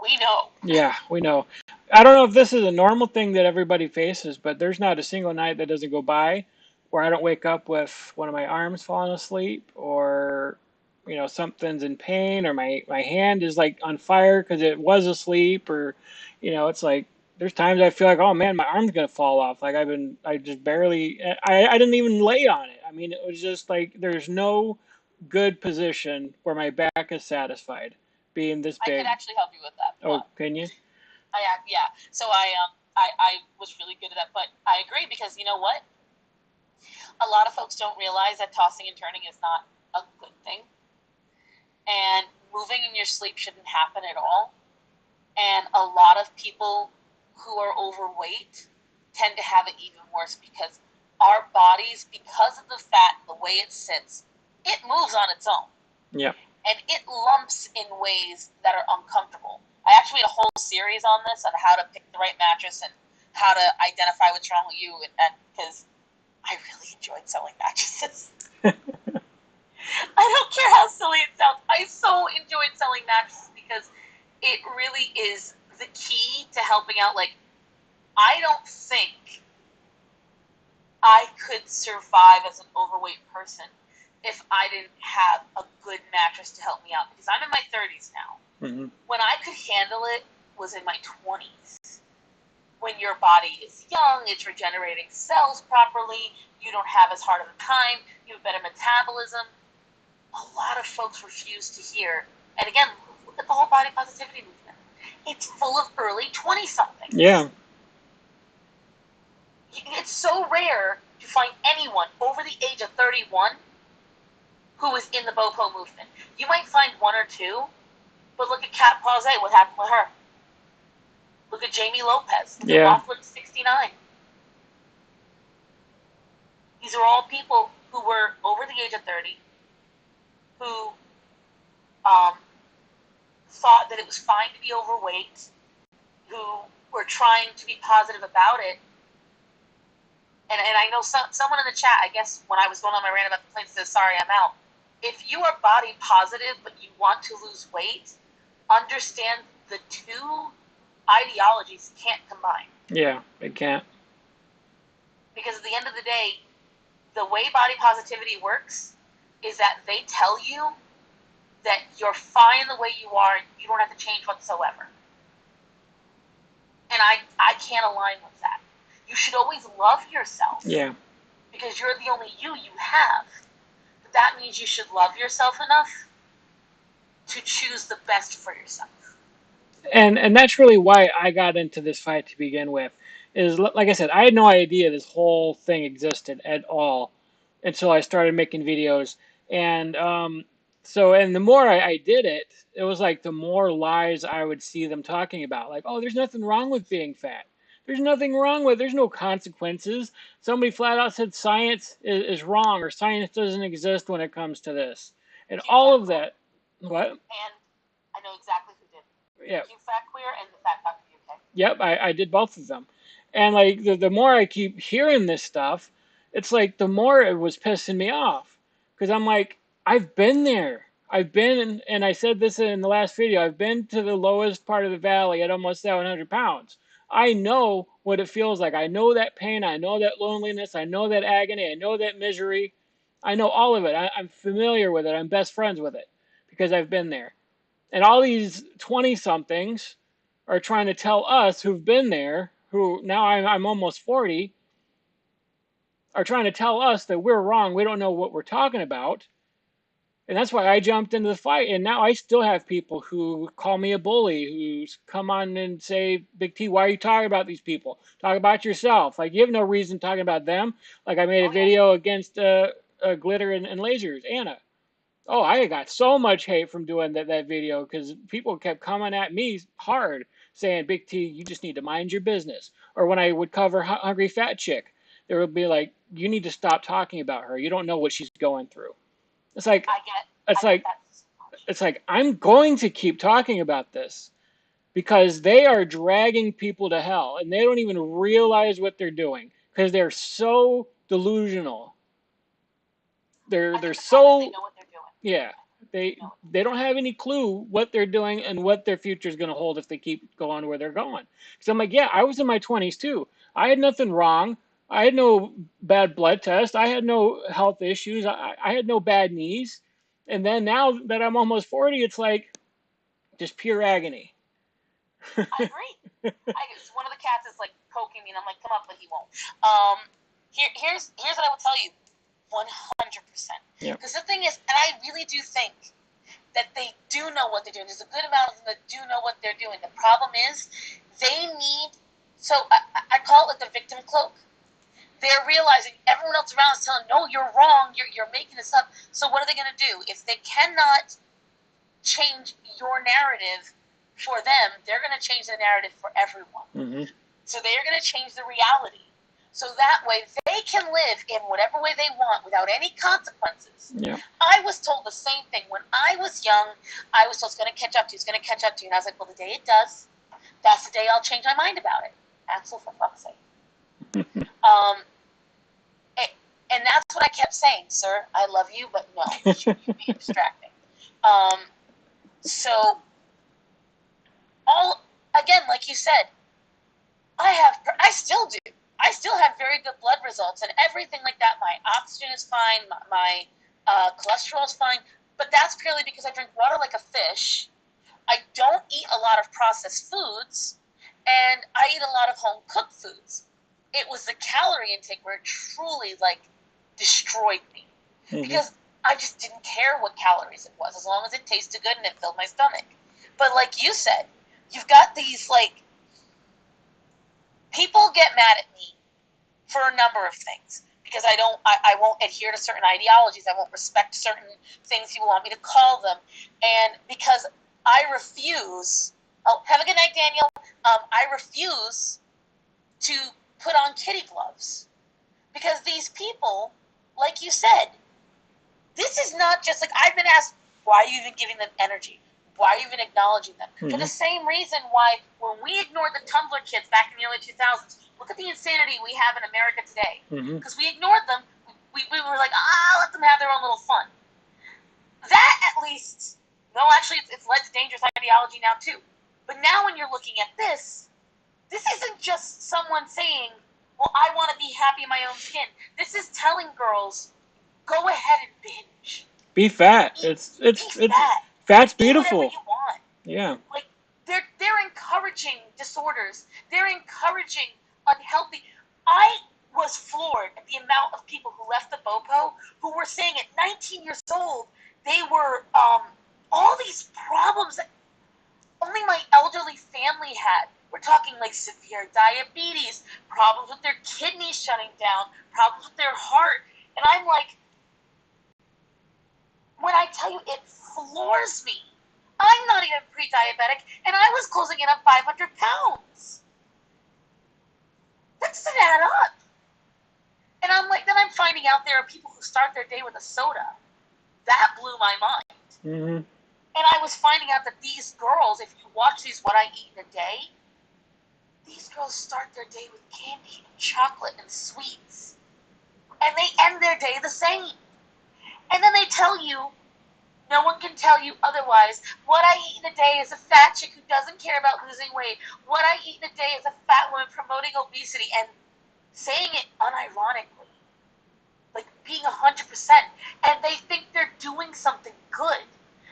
We know. Yeah, we know. I don't know if this is a normal thing that everybody faces, but there's not a single night that doesn't go by where I don't wake up with one of my arms falling asleep, or something's in pain, or my hand is like on fire because it was asleep, or it's like there's times I feel like, oh man, my arm's gonna fall off. Like I just barely, I didn't even lay on it. I mean, it was just like there's no good position where my back is satisfied being this big. I could actually help you with that. Oh, can you? Yeah. So I was really good at that, but I agree, because you know what? A lot of folks don't realize that tossing and turning is not a good thing, and moving in your sleep shouldn't happen at all. And a lot of people who are overweight tend to have it even worse, because our bodies, because of the fat and the way it sits, it moves on its own. Yeah. And it lumps in ways that are uncomfortable. I actually made a whole series on this, on how to pick the right mattress and how to identify what's wrong with you, and because I really enjoyed selling mattresses. I don't care how silly it sounds. I so enjoyed selling mattresses because it really is the key to helping out. Like, I don't think I could survive as an overweight person if I didn't have a good mattress to help me out, because I'm in my 30s now. When I could handle it was in my 20s. When your body is young, it's regenerating cells properly, you don't have as hard of a time, you have better metabolism. A lot of folks refuse to hear. And again, look at the whole body positivity movement. It's full of early 20-somethings. Yeah. It's so rare to find anyone over the age of 31 who is in the BOPO movement. You might find one or two, but look at Kat Pause. What happened with her? Look at Jamie Lopez. Look at Laughlin 69. These are all people who were over the age of 30, who thought that it was fine to be overweight, who were trying to be positive about it. And I know someone in the chat, I guess when I was going on my rant about the plane, says, sorry, I'm out. If you are body positive but you want to lose weight, understand the two ideologies can't combine. Yeah, it can't. Because at the end of the day, the way body positivity works is that they tell you that you're fine the way you are, you don't have to change whatsoever. And I can't align with that. You should always love yourself. Yeah. Because you're the only you have. But that means you should love yourself enough to choose the best for yourself. And that's really why I got into this fight to begin with. Is like I said, I had no idea this whole thing existed at all until I started making videos. And and the more I did it, it was like the more lies I would see them talking about. Like, oh, there's nothing wrong with being fat. There's nothing wrong with. There's no consequences. Somebody flat out said science is wrong or science doesn't exist when it comes to this. And all of that. What? And I know exactly who did. Yeah. Q Fat Queer and the Fat Dr. UK. Yep, I did both of them. And like the more I keep hearing this stuff, it's like the more it was pissing me off. Because I'm like, I've been there. I've been, and I said this in the last video, I've been to the lowest part of the valley at almost 700 pounds. I know what it feels like. I know that pain. I know that loneliness. I know that agony. I know that misery. I know all of it. I'm familiar with it. I'm best friends with it because I've been there. And all these 20 somethings are trying to tell us who've been there, who now I'm almost 40, are trying to tell us that we're wrong. We don't know what we're talking about. And that's why I jumped into the fight. And now I still have people who call me a bully, who come on and say, Big T, why are you talking about these people? Talk about yourself. Like, you have no reason talking about them. Like, I made a video against glitter and lasers, Anna. Oh, I got so much hate from doing that video because people kept coming at me hard saying, Big T, you just need to mind your business. Or when I would cover Hungry Fat Chick, there would be like, you need to stop talking about her. You don't know what she's going through. It's like, it's like, I'm going to keep talking about this because they are dragging people to hell and they don't even realize what they're doing because they're so delusional. They're so, they know what they're doing. yeah. They don't have any clue what they're doing and what their future is going to hold if they keep going where they're going. So I'm like, yeah, I was in my 20s too. I had nothing wrong. I had no bad blood test. I had no health issues. I had no bad knees. And then now that I'm almost 40, it's like just pure agony. I agree. One of the cats is like poking me, and I'm like, come up, but he won't. Here's what I will tell you, 100%. Because the thing is, and I really do think that they do know what they're doing. There's a good amount of them that do know what they're doing. The problem is, they need. So I call it like the victim cloak. They're realizing everyone else around is telling, no, you're wrong. You're making this up. So what are they going to do? If they cannot change your narrative for them, they're going to change the narrative for everyone. Mm-hmm. So they're going to change the reality. So that way they can live in whatever way they want without any consequences. Yeah. I was told the same thing. When I was young, I was told it's going to catch up to you, it's going to catch up to you. And I was like, well, the day it does, that's the day I'll change my mind about it. Axel, for fuck's sake. And that's what I kept saying, sir. I love you, but no, you're being distracting. So, again, like you said, I still do. I still have very good blood results and everything like that. My oxygen is fine. My cholesterol is fine. But that's purely because I drink water like a fish. I don't eat a lot of processed foods. And I eat a lot of home-cooked foods. It was the calorie intake where it truly, destroyed me. Mm-hmm. Because I just didn't care what calories it was, as long as it tasted good and it filled my stomach. But like you said, you've got these, people get mad at me for a number of things. Because I won't adhere to certain ideologies. I won't respect certain things people want me to call them. And because I refuse, have a good night, Daniel. I refuse to put on kitty gloves. Because these people, like you said, this is not just I've been asked, why are you even giving them energy? Why are you even acknowledging them? Mm-hmm. For the same reason why, when we ignored the Tumblr kids back in the early 2000s, look at the insanity we have in America today. Because we ignored them. We were like, let them have their own little fun. That, at least, no, actually, it's led to dangerous ideology now, too. But now when you're looking at this isn't just someone saying, well, I want to be happy in my own skin. This is telling girls, go ahead and binge. Be fat. Eat, be It's fat. fat's Eat whatever beautiful. you want. Yeah. Like, they're encouraging disorders. They're encouraging unhealthy. I was floored at the amount of people who left the BOPO who were saying at 19 years old they were all these problems that only my elderly family had. We're talking like severe diabetes, problems with their kidneys shutting down, problems with their heart. And I'm like, when I tell you, it floors me. I'm not even pre-diabetic, and I was closing in on 500 pounds. That doesn't add up. And I'm like, then I'm finding out there are people who start their day with a soda. That blew my mind. Mm-hmm. And I was finding out that these girls, if you watch these What I Eat in a Day, these girls start their day with candy and chocolate and sweets. And they end their day the same. And then they tell you, no one can tell you otherwise. What I eat in a day is a fat chick who doesn't care about losing weight. What I eat in a day is a fat woman promoting obesity and saying it unironically. Like being 100%. And they think they're doing something good.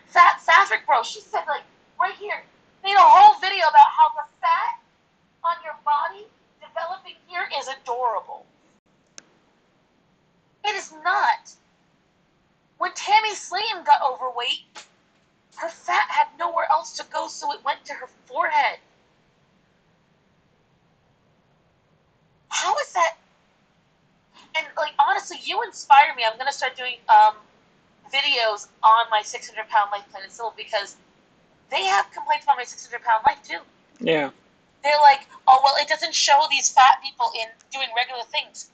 Fat Sapphic Bro, she said, like, right here, made a whole video about how the fat on your body developing here is adorable. It is not. When Tammy Slayton got overweight, her fat had nowhere else to go, so it went to her forehead. How is that? And like honestly, you inspire me. I'm gonna start doing videos on my 600-pound life plan still because they have complaints about my 600-pound life too. Yeah. They're like, oh well, it doesn't show these fat people in doing regular things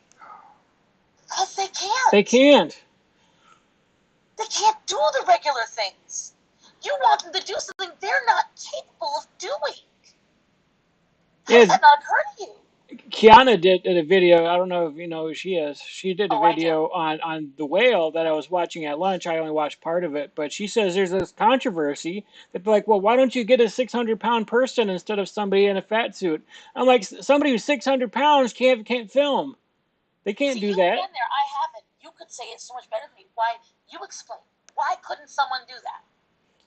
because they can't. They can't. They can't do the regular things. You want them to do something they're not capable of doing. How does Yeah. that not occur to you? Kiana did a video. I don't know if you know who she is. She did a Oh, I do. video on the whale that I was watching at lunch. I only watched part of it, but she says there's this controversy that they're like, well, why don't you get a 600-pound person instead of somebody in a fat suit? I'm like, somebody who's 600 pounds can't film. They can't See, do you've that been there. I haven't. You could say it so much better than me. Why? You explain. Why couldn't someone do that?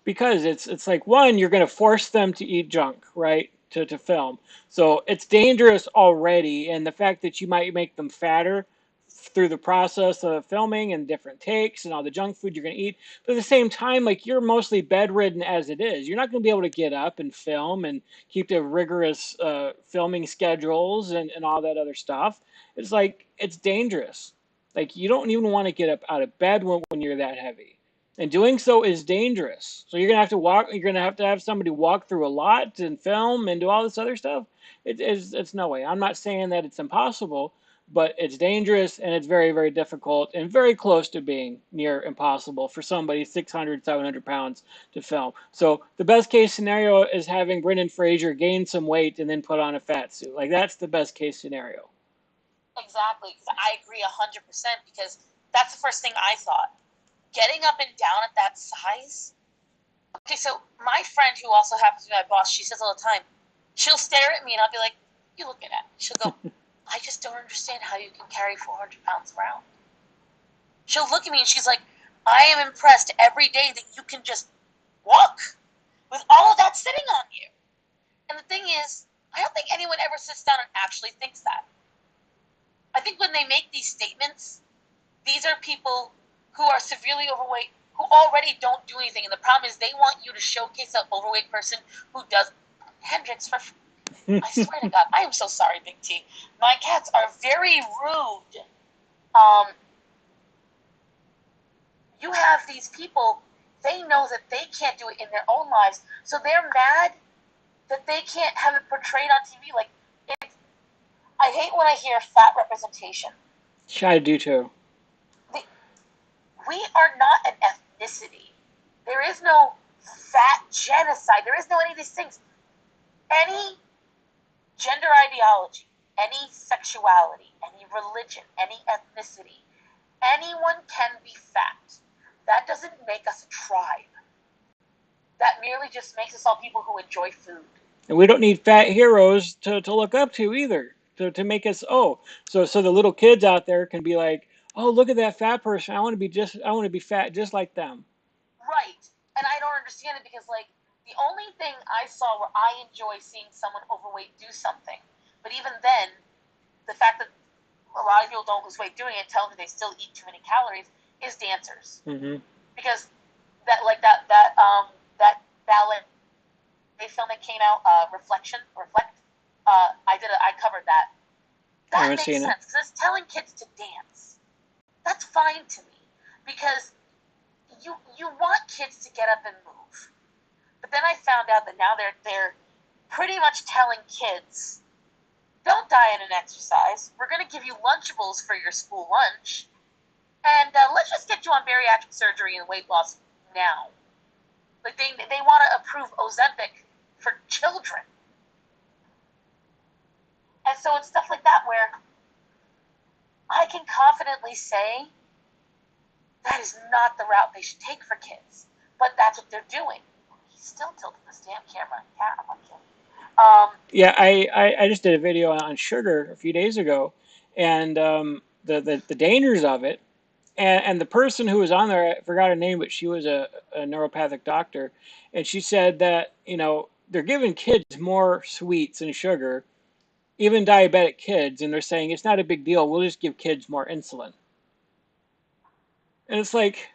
because it's like one, you're going to force them to eat junk, right? To film. So it's dangerous already, and the fact that you might make them fatter through the process of filming and different takes and all the junk food you're going to eat. But at the same time, like you're mostly bedridden as it is. You're not going to be able to get up and film and keep the rigorous filming schedules and all that other stuff. It's like it's dangerous. Like you don't even want to get up out of bed when you're that heavy. And doing so is dangerous. So you're gonna have to walk. You're gonna have somebody walk through a lot and film and do all this other stuff. It's no way. I'm not saying that it's impossible, but it's dangerous and it's very very difficult and very close to being near impossible for somebody 600 700 pounds to film. So the best case scenario is having Brendan Fraser gain some weight and then put on a fat suit. Like that's the best case scenario. Exactly. I agree 100% because that's the first thing I thought. Getting up and down at that size. Okay, so my friend who also happens to be my boss, she says all the time, she'll stare at me and I'll be like, you looking at me? She'll go, I just don't understand how you can carry 400 pounds around. She'll look at me and she's like, I am impressed every day that you can just walk with all of that sitting on you. And the thing is, I don't think anyone ever sits down and actually thinks that. I think when they make these statements, these are people who are severely overweight who already don't do anything. And the problem is they want you to showcase an overweight person who does. Hendrix, I swear to God, I am so sorry, Big T. My cats are very rude. You have these people, they know that they can't do it in their own lives, so they're mad that they can't have it portrayed on TV. Like, I hate when I hear fat representation. I do too. We are not an ethnicity. There is no fat genocide. There is no any of these things. Any gender ideology, any sexuality, any religion, any ethnicity, anyone can be fat. That doesn't make us a tribe. That merely just makes us all people who enjoy food. And we don't need fat heroes to look up to either. to make us, oh, so the little kids out there can be like, oh, look at that fat person. I want to be fat just like them. Right. And I don't understand it because, like, the only thing I saw where I enjoy seeing someone overweight do something, but even then, the fact that a lot of people don't lose weight doing it, telling them they still eat too many calories, is dancers. Mm-hmm. Because that ballet film that came out, Reflect. I covered that. I That haven't makes seen it. sense because it's telling kids to dance. That's fine to me because you want kids to get up and move. But then I found out that now they're pretty much telling kids, don't diet and exercise. We're going to give you Lunchables for your school lunch, and let's just get you on bariatric surgery and weight loss now. Like they want to approve Ozempic for children, and so it's stuff like that where I can confidently say that is not the route they should take for kids, but that's what they're doing. He's still tilting this damn camera. Yeah, I'm not kidding. Yeah, I just did a video on sugar a few days ago, and the dangers of it. And the person who was on there, I forgot her name, but she was a neuropathic doctor, and she said that, they're giving kids more sweets and sugar, even diabetic kids, and they're saying it's not a big deal. We'll just give kids more insulin. And it's like,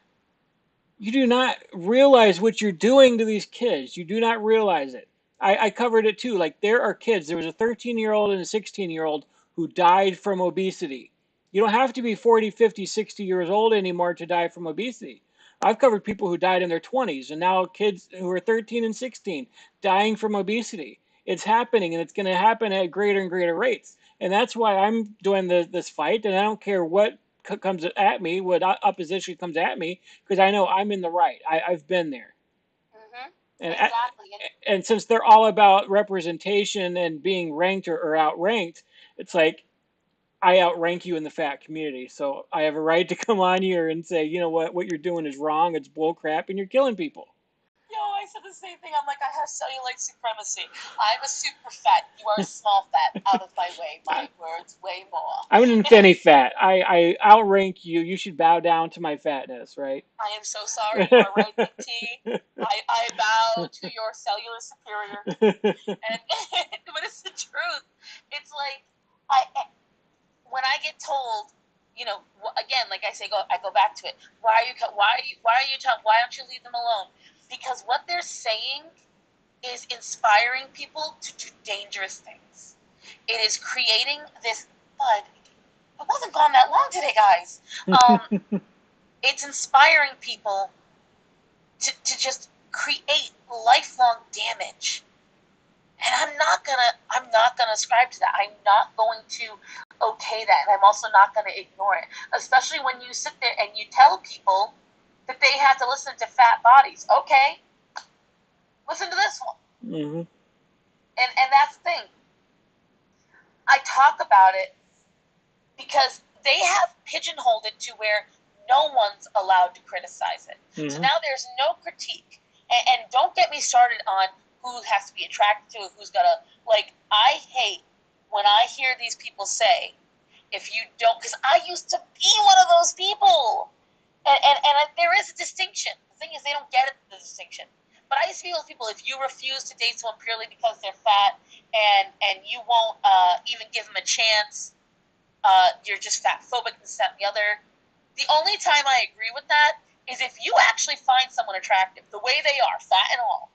you do not realize what you're doing to these kids. You do not realize it. I covered it too. Like, there are kids. There was a 13-year-old and a 16-year-old who died from obesity. You don't have to be 40, 50, 60 years old anymore to die from obesity. I've covered people who died in their 20s, and now kids who are 13 and 16 dying from obesity. It's happening, and it's going to happen at greater and greater rates. And that's why I'm doing this fight, and I don't care what comes at me, what opposition comes at me, because I know I'm in the right. I've been there. Mm-hmm. And Exactly. and since they're all about representation and being ranked or outranked, it's like, I outrank you in the fat community, so I have a right to come on here and say, you know what you're doing is wrong. It's bull crap, and you're killing people. Yo, I said the same thing. I'm like, I have cellulite supremacy. I'm a super fat. You are a small fat. Out of my way. My words way more. I'm an infinity fat. I outrank you. You should bow down to my fatness, right? I am so sorry. You are right, Big T. I bow to your cellular superior. And but it's the truth. It's like I when I get told, again, like I say, I go back to it. Why are you telling? Why don't you leave them alone? Because what they're saying is inspiring people to do dangerous things. It is creating this. But it wasn't gone that long today, guys. It's inspiring people to just create lifelong damage. And I'm not gonna ascribe to that. I'm not going to okay that, and I'm also not gonna ignore it. Especially when you sit there and you tell people that they have to listen to fat bodies. Okay, listen to this one. Mm-hmm. And that's the thing. I talk about it because they have pigeonholed it to where no one's allowed to criticize it. Mm-hmm. So now there's no critique. And don't get me started on who has to be attracted to it, who's got to, like, I hate when I hear these people say, if you don't, because I used to be one of those people. And there is a distinction. The thing is, they don't get it, the distinction. But I used to be those people, if you refuse to date someone purely because they're fat and you won't even give them a chance, you're just fat phobic and this, that, and the other. The only time I agree with that is if you actually find someone attractive, the way they are, fat and all,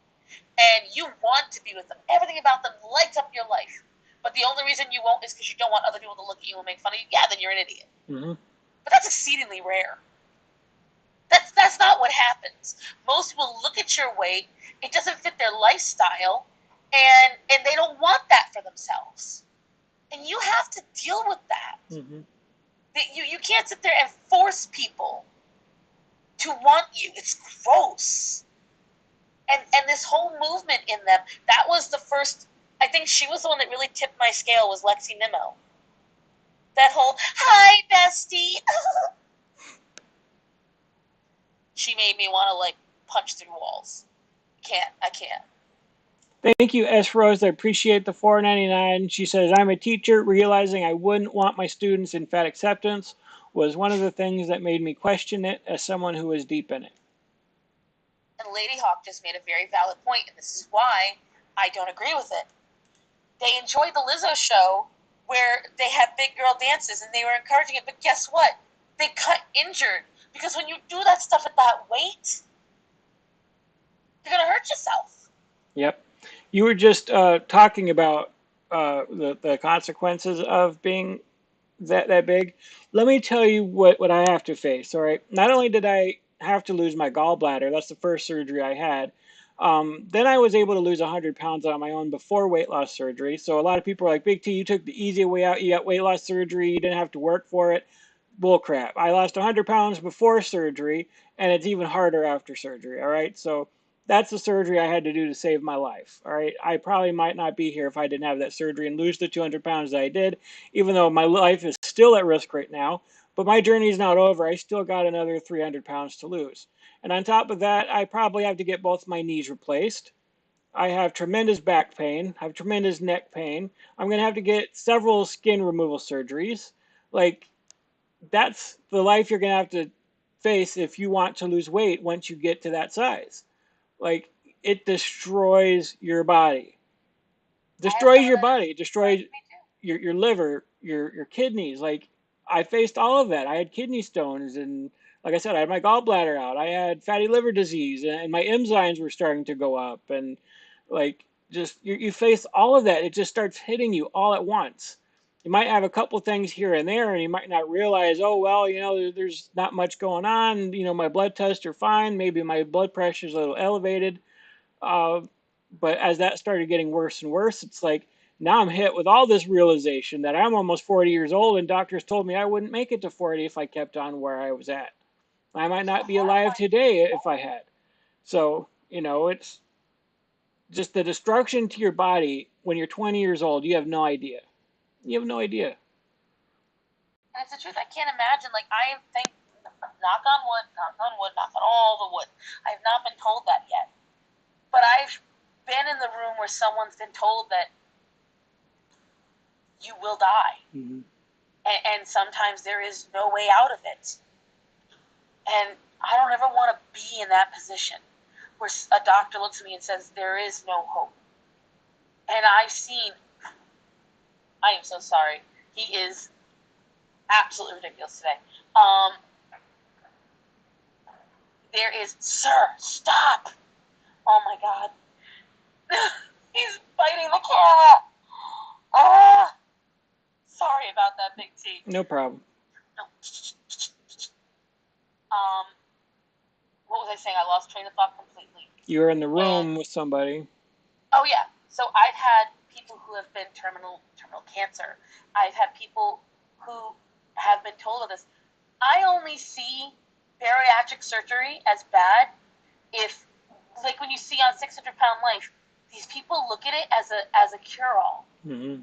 and you want to be with them, everything about them lights up your life, but the only reason you won't is because you don't want other people to look at you and make fun of you, yeah, then you're an idiot. Mm-hmm. But that's exceedingly rare. That's not what happens. Most people look at your weight, it doesn't fit their lifestyle, and they don't want that for themselves. And you have to deal with that. Mm-hmm. You can't sit there and force people to want you. It's gross. And this whole movement in them, that was the first, I think she was the one that really tipped my scale, was Lexi Nimmo. That whole, hi, bestie. She made me want to, like, punch through walls. I can't. Thank you, S. Rose. I appreciate the $4.99. She says, I'm a teacher. Realizing I wouldn't want my students in fat acceptance was one of the things that made me question it as someone who was deep in it. And Lady Hawk just made a very valid point, and this is why I don't agree with it. They enjoyed the Lizzo show where they had big girl dances and they were encouraging it, but guess what? They got injured because when you do that stuff at that weight, you're going to hurt yourself. Yep. You were just talking about the consequences of being that big. Let me tell you what I have to face. All right. Not only did I have to lose my gallbladder, that's the first surgery I had. Then I was able to lose 100 pounds on my own before weight loss surgery. So a lot of people are like, Big T, you took the easy way out. You got weight loss surgery. You didn't have to work for it. Bullcrap. I lost 100 pounds before surgery, and it's even harder after surgery. All right. So that's the surgery I had to do to save my life. All right. I probably might not be here if I didn't have that surgery and lose the 200 pounds that I did, even though my life is still at risk right now. But my journey is not over. I still got another 300 pounds to lose. And on top of that, I probably have to get both my knees replaced. I have tremendous back pain. I have tremendous neck pain. I'm going to have to get several skin removal surgeries. Like, that's the life you're going to have to face if you want to lose weight once you get to that size. Like, it destroys your body. Destroys your body. It destroys your liver, your kidneys. Like, I faced all of that. I had kidney stones, and like I said, I had my gallbladder out. I had fatty liver disease, and my enzymes were starting to go up. And like, just you face all of that. It just starts hitting you all at once. You might have a couple things here and there, and you might not realize, oh well, there's not much going on. My blood tests are fine. Maybe my blood pressure is a little elevated. Uh, but as that started getting worse and worse, it's like now I'm hit with all this realization that I'm almost 40 years old, and doctors told me I wouldn't make it to 40 if I kept on where I was at. I might not be alive today if I had. So, it's just the destruction to your body when you're 20 years old. You have no idea. You have no idea. And it's the truth. I can't imagine. Like, I think, knock on wood, knock on all the wood. I have not been told that yet. But I've been in the room where someone's been told that you will die. Mm-hmm. And sometimes there is no way out of it. And I don't ever want to be in that position where a doctor looks at me and says, there is no hope. And I've seen, I am so sorry, he is absolutely ridiculous today. There is, sir, stop. Oh my God. He's biting the camera. Sorry about that, Big T. No problem. No. What was I saying? I lost train of thought completely. You were in the room with somebody. Oh yeah. So I've had people who have been terminal cancer. I've had people who have been told of this. I only see bariatric surgery as bad if, like when you see on 600 Pound Life, these people look at it as a cure-all. Mm-hmm.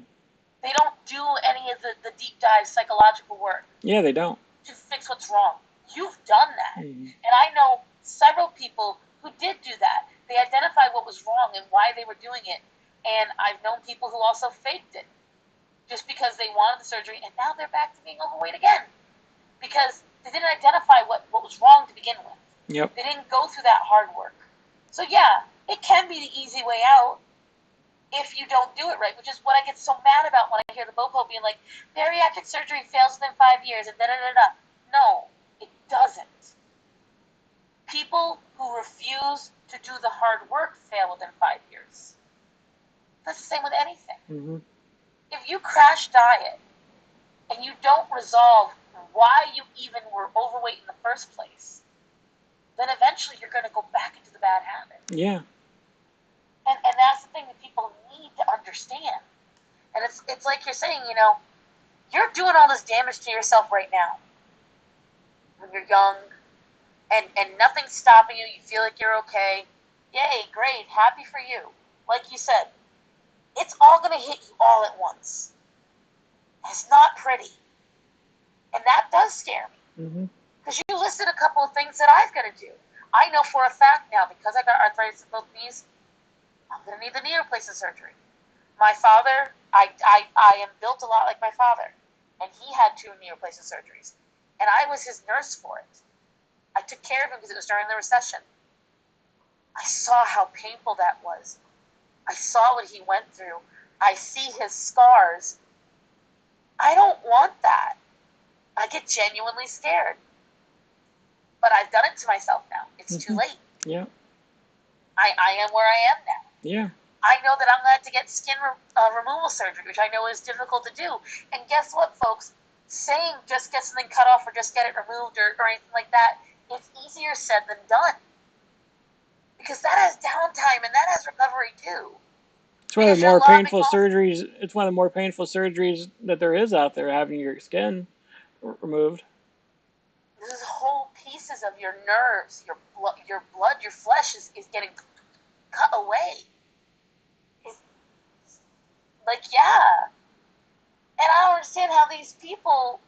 They don't do any of the deep dive psychological work. Yeah, they don't. To fix what's wrong. You've done that. Mm-hmm. And I know several people who did do that. They identified what was wrong and why they were doing it. And I've known people who also faked it just because they wanted the surgery, and now they're back to being overweight again because they didn't identify what was wrong to begin with. Yep. They didn't go through that hard work. So yeah, it can be the easy way out if you don't do it right, which is what I get so mad about when I hear the Bopo being like, bariatric surgery fails within 5 years and da-da-da-da. No, it doesn't. People who refuse to do the hard work fail within 5 years. That's the same with anything. Mm-hmm. If you crash diet and you don't resolve why you even were overweight in the first place, then eventually you're going to go back into the bad habit. Yeah. And that's the thing that people need to understand. And it's like you're saying, you're doing all this damage to yourself right now. When you're young, and nothing's stopping you, you feel like you're okay. Yay, great, happy for you. Like you said, it's all going to hit you all at once. It's not pretty. And that does scare me. Because you listed a couple of things that I've got to do. I know for a fact now, because I got arthritis in both knees, I'm going to need the knee replacement surgery. My father, I am built a lot like my father, and he had 2 knee replacement surgeries, and I was his nurse for it. I took care of him because it was during the recession. I saw how painful that was. I saw what he went through. I see his scars. I don't want that. I get genuinely scared. But I've done it to myself now. It's too late. Yeah. I am where I am now. Yeah. I know that I'm going to have to get skin removal surgery, which I know is difficult to do. And guess what, folks? Saying just get something cut off or just get it removed or anything like that, it's easier said than done. Because that has downtime and that has recovery too. It's one of the more painful surgeries. It's one of the more painful surgeries that there is out there, having your skin removed. There's whole pieces of your nerves, your blood, your flesh is getting cut away. It's like, yeah. And I don't understand how these people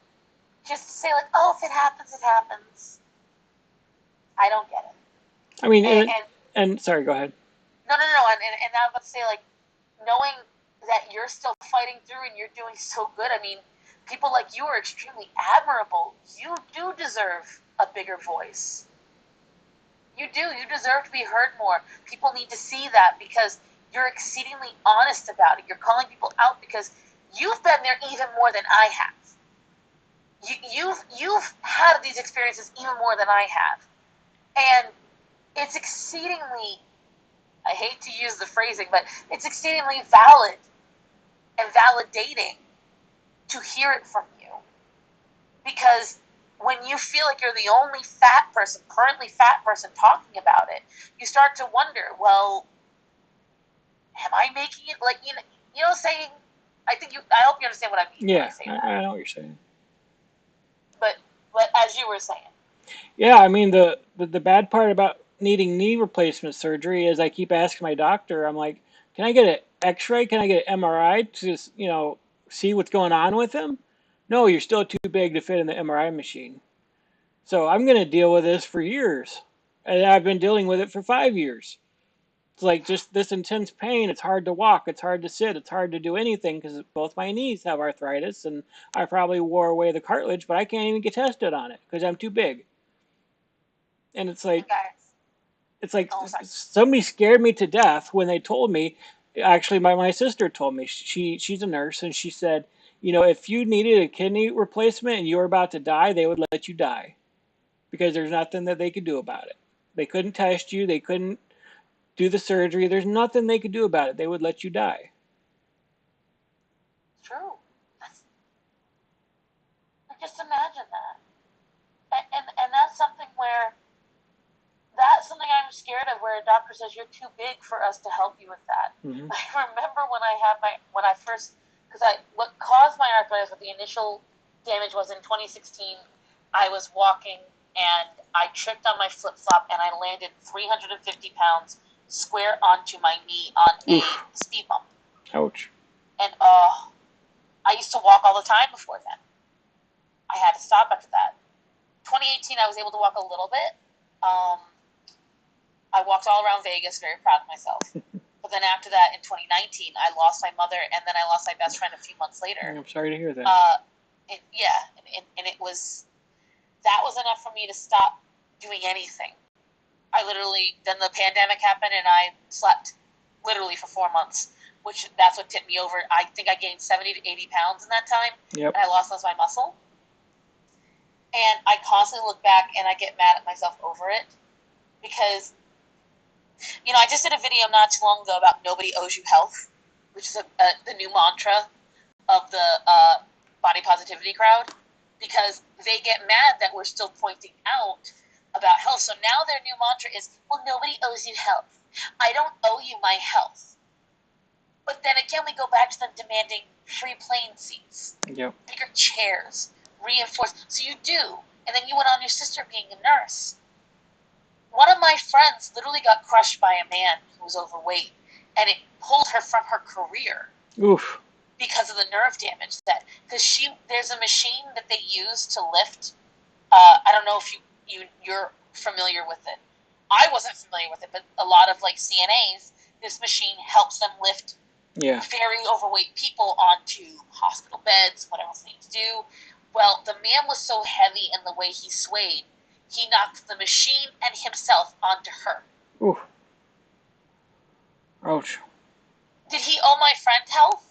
just say, like, oh, if it happens, it happens. I don't get it. I mean, and sorry, go ahead. No. And I would say, like, knowing that you're still fighting through and you're doing so good, I mean, people like you are extremely admirable. You do deserve a bigger voice. You do. You deserve to be heard more. People need to see that because you're exceedingly honest about it. You're calling people out because you've been there even more than I have. You've had these experiences even more than I have. And it's exceedingly, I hate to use the phrasing, but it's exceedingly valid and validating to hear it from you. Because when you feel like you're the only currently fat person talking about it, you start to wonder, well, am I making it, like, saying, I hope you understand what I mean. Yeah, I know what you're saying. But as you were saying. Yeah, I mean, the bad part about needing knee replacement surgery is I keep asking my doctor, I'm like, can I get an x-ray? Can I get an MRI to, see what's going on with him? No, you're still too big to fit in the MRI machine. So I'm going to deal with this for years. And I've been dealing with it for 5 years. It's like just this intense pain. It's hard to walk. It's hard to sit. It's hard to do anything because both my knees have arthritis. And I probably wore away the cartilage, but I can't even get tested on it because I'm too big. And it's like, somebody scared me to death when they told me. Actually, my sister told me, she's a nurse, and she said, if you needed a kidney replacement and you were about to die, they would let you die because there's nothing that they could do about it. They couldn't test you. They couldn't do the surgery. There's nothing they could do about it. They would let you die. True. Just imagine that. And that's something I'm scared of, where a doctor says you're too big for us to help you with that. Mm-hmm. I remember what caused my arthritis, what the initial damage was in 2016, I was walking and I tripped on my flip-flop and I landed 350 pounds square onto my knee on a speed bump. Ouch. And I used to walk all the time before then. I had to stop after that. 2018, I was able to walk a little bit. I walked all around Vegas, very proud of myself. But then after that, in 2019, I lost my mother, and then I lost my best friend a few months later. I'm sorry to hear that. And that was enough for me to stop doing anything. Then the pandemic happened, and I slept literally for 4 months, that's what tipped me over. I think I gained 70 to 80 pounds in that time, yep. And I lost most of my muscle. And I constantly look back, and I get mad at myself over it, because I just did a video not too long ago about nobody owes you health, which is the new mantra of the body positivity crowd, because they get mad that we're still pointing out about health. So now their new mantra is, well, nobody owes you health. I don't owe you my health. But then again, we go back to them demanding free plane seats, yep. bigger chairs, reinforced. So you do. And then you went on your sister being a nurse. One of my friends literally got crushed by a man who was overweight, and it pulled her from her career. Oof. Because of the nerve damage because there's a machine that they use to lift. I don't know if you're familiar with it. I wasn't familiar with it, but a lot of like CNAs, this machine helps them lift very overweight people onto hospital beds, whatever else they need to do. Well, the man was so heavy in the way he swayed, he knocked the machine and himself onto her. Ooh. Ouch. Did he owe my friend health?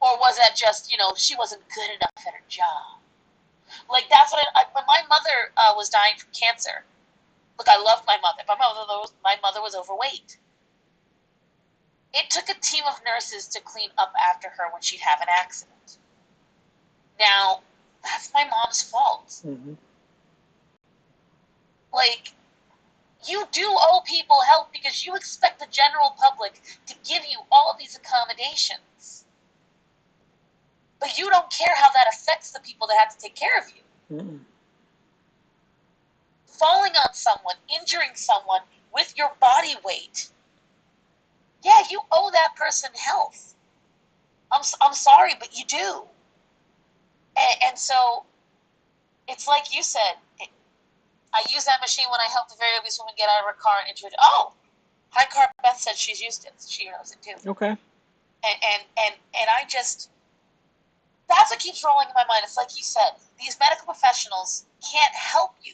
Or was that just, she wasn't good enough at her job? Like, that's what when my mother was dying from cancer, look, I loved my mother. My mother was overweight. It took a team of nurses to clean up after her when she'd have an accident. Now, that's my mom's fault. Mm-hmm. Like, you do owe people help because you expect the general public to give you all these accommodations. But you don't care how that affects the people that have to take care of you. Mm-mm. Falling on someone, injuring someone with your body weight. Yeah, you owe that person health. I'm sorry, but you do. And so, it's like you said, I use that machine when I help the very obese woman get out of her car and into it. Oh, High Carb Beth said she's used it. She knows it too. Okay. And I just, that's what keeps rolling in my mind. It's like you said, these medical professionals can't help you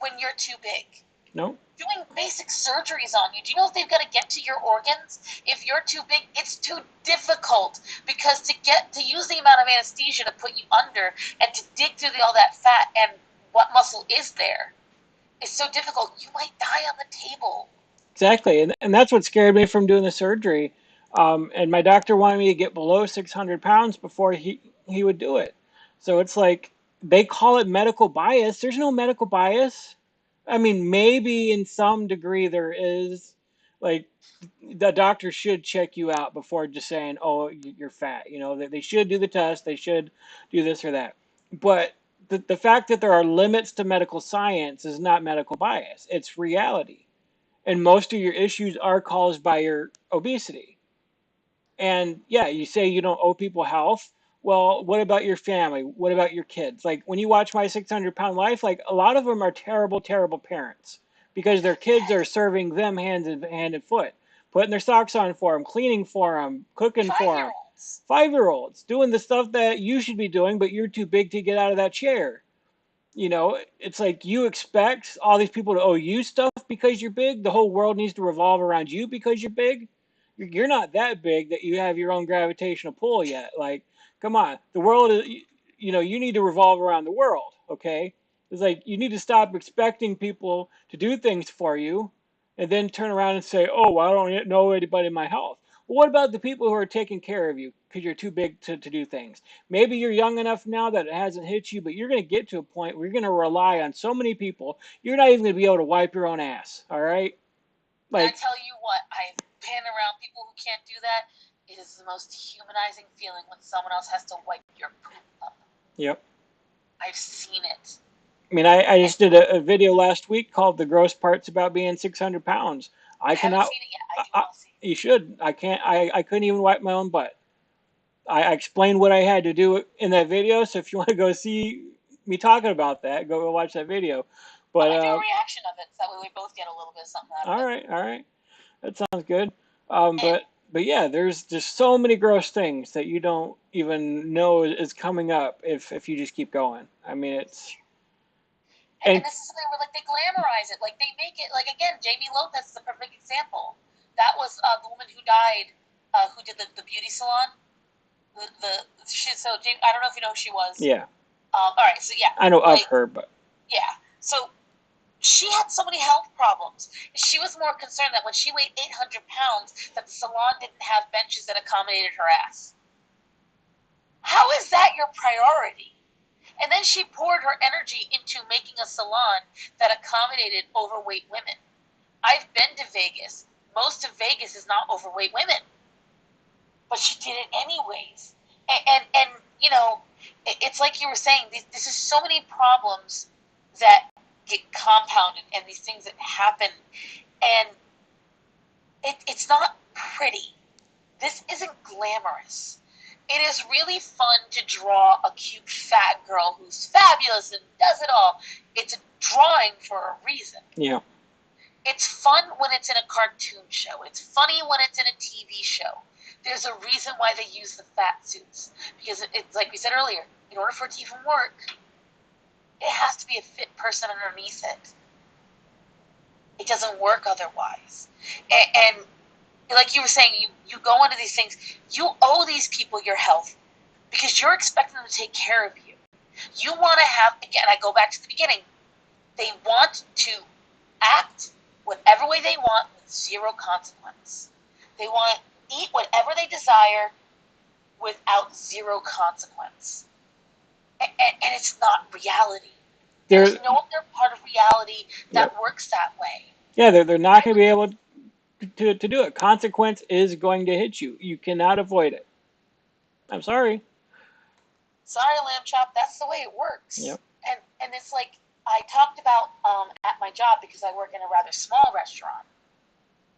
when you're too big. No. Doing basic surgeries on you. Do you know if they've got to get to your organs? If you're too big, it's too difficult because to use the amount of anesthesia to put you under and to dig through all that fat and what muscle is there is so difficult. You might die on the table. Exactly, and that's what scared me from doing the surgery. And my doctor wanted me to get below 600 pounds before he would do it. So it's like they call it medical bias. There's no medical bias. I mean, maybe in some degree there is. Like the doctor should check you out before just saying, "Oh, you're fat." You know, they should do the test. They should do this or that. But the fact that there are limits to medical science is not medical bias. It's reality. And most of your issues are caused by your obesity. And yeah, you say you don't owe people health. Well, what about your family? What about your kids? Like when you watch My 600-Pound Life, like a lot of them are terrible, terrible parents because their kids are serving them hand and foot, putting their socks on for them, cleaning for them, cooking for them. 5-year-olds. 5-year-olds doing the stuff that you should be doing, but you're too big to get out of that chair. You know, it's like you expect all these people to owe you stuff because you're big. The whole world needs to revolve around you because you're big. You're not that big that you have your own gravitational pull yet. Like, come on. The world is, you need to revolve around the world, okay? It's like you need to stop expecting people to do things for you and then turn around and say, oh, well, I don't know anybody in my house. Well, what about the people who are taking care of you because you're too big to do things? Maybe you're young enough now that it hasn't hit you, but you're going to get to a point where you're going to rely on so many people, you're not even going to be able to wipe your own ass, all right? And I Like, tell you what, I've been around people who can't do that. It is the most humanizing feeling when someone else has to wipe your poop up. yep. I've seen it. I mean, I just did a video last week called "The Gross Parts About Being 600 Pounds." I I haven't cannot. seen it yet. I do want to see it. You should. I can't. I couldn't even wipe my own butt. I explained what I had to do in that video. So if you want to go see me talking about that, go watch that video. I But might do a reaction of it, so that way we both get a little bit of something out of all it. right, all right, that sounds good. And But yeah, there's just so many gross things that you don't even know is coming up if you just keep going. I mean, it's and and this is something where like they glamorize it, like they make it like again. Jamie Lopez is a perfect example. That was the woman who died, who did the beauty salon. Jamie, I don't know if you know who she was. yeah, All right, so yeah, I know of like her, but yeah, so she had so many health problems. She was more concerned that when she weighed 800 pounds, that the salon didn't have benches that accommodated her ass. How is that your priority? And then she poured her energy into making a salon that accommodated overweight women. I've been to Vegas. Most of Vegas is not overweight women. But she did it anyways. And you know, it's like you were saying, this is so many problems that get compounded and these things that happen. And it's not pretty. This isn't glamorous. It is really fun to draw a cute fat girl who's fabulous and does it all. It's a drawing for a reason. yeah, It's fun when it's in a cartoon show. It's funny when it's in a TV show. There's a reason why they use the fat suits. Because it's like we said earlier, in order for it to even work, it has to be a fit person underneath it. It doesn't work otherwise. And like you were saying, you go into these things, you owe these people your health because you're expecting them to take care of you. You want to have, again, I go back to the beginning, they want to act whatever way they want with zero consequence. They want to eat whatever they desire without zero consequence. And it's not reality. There's no other part of reality that works that way. Yeah, they're not going to be able to do it. Consequence is going to hit you. You cannot avoid it. I'm sorry. Sorry, lamb chop. That's the way it works. Yep. And it's like I talked about at my job because I work in a rather small restaurant.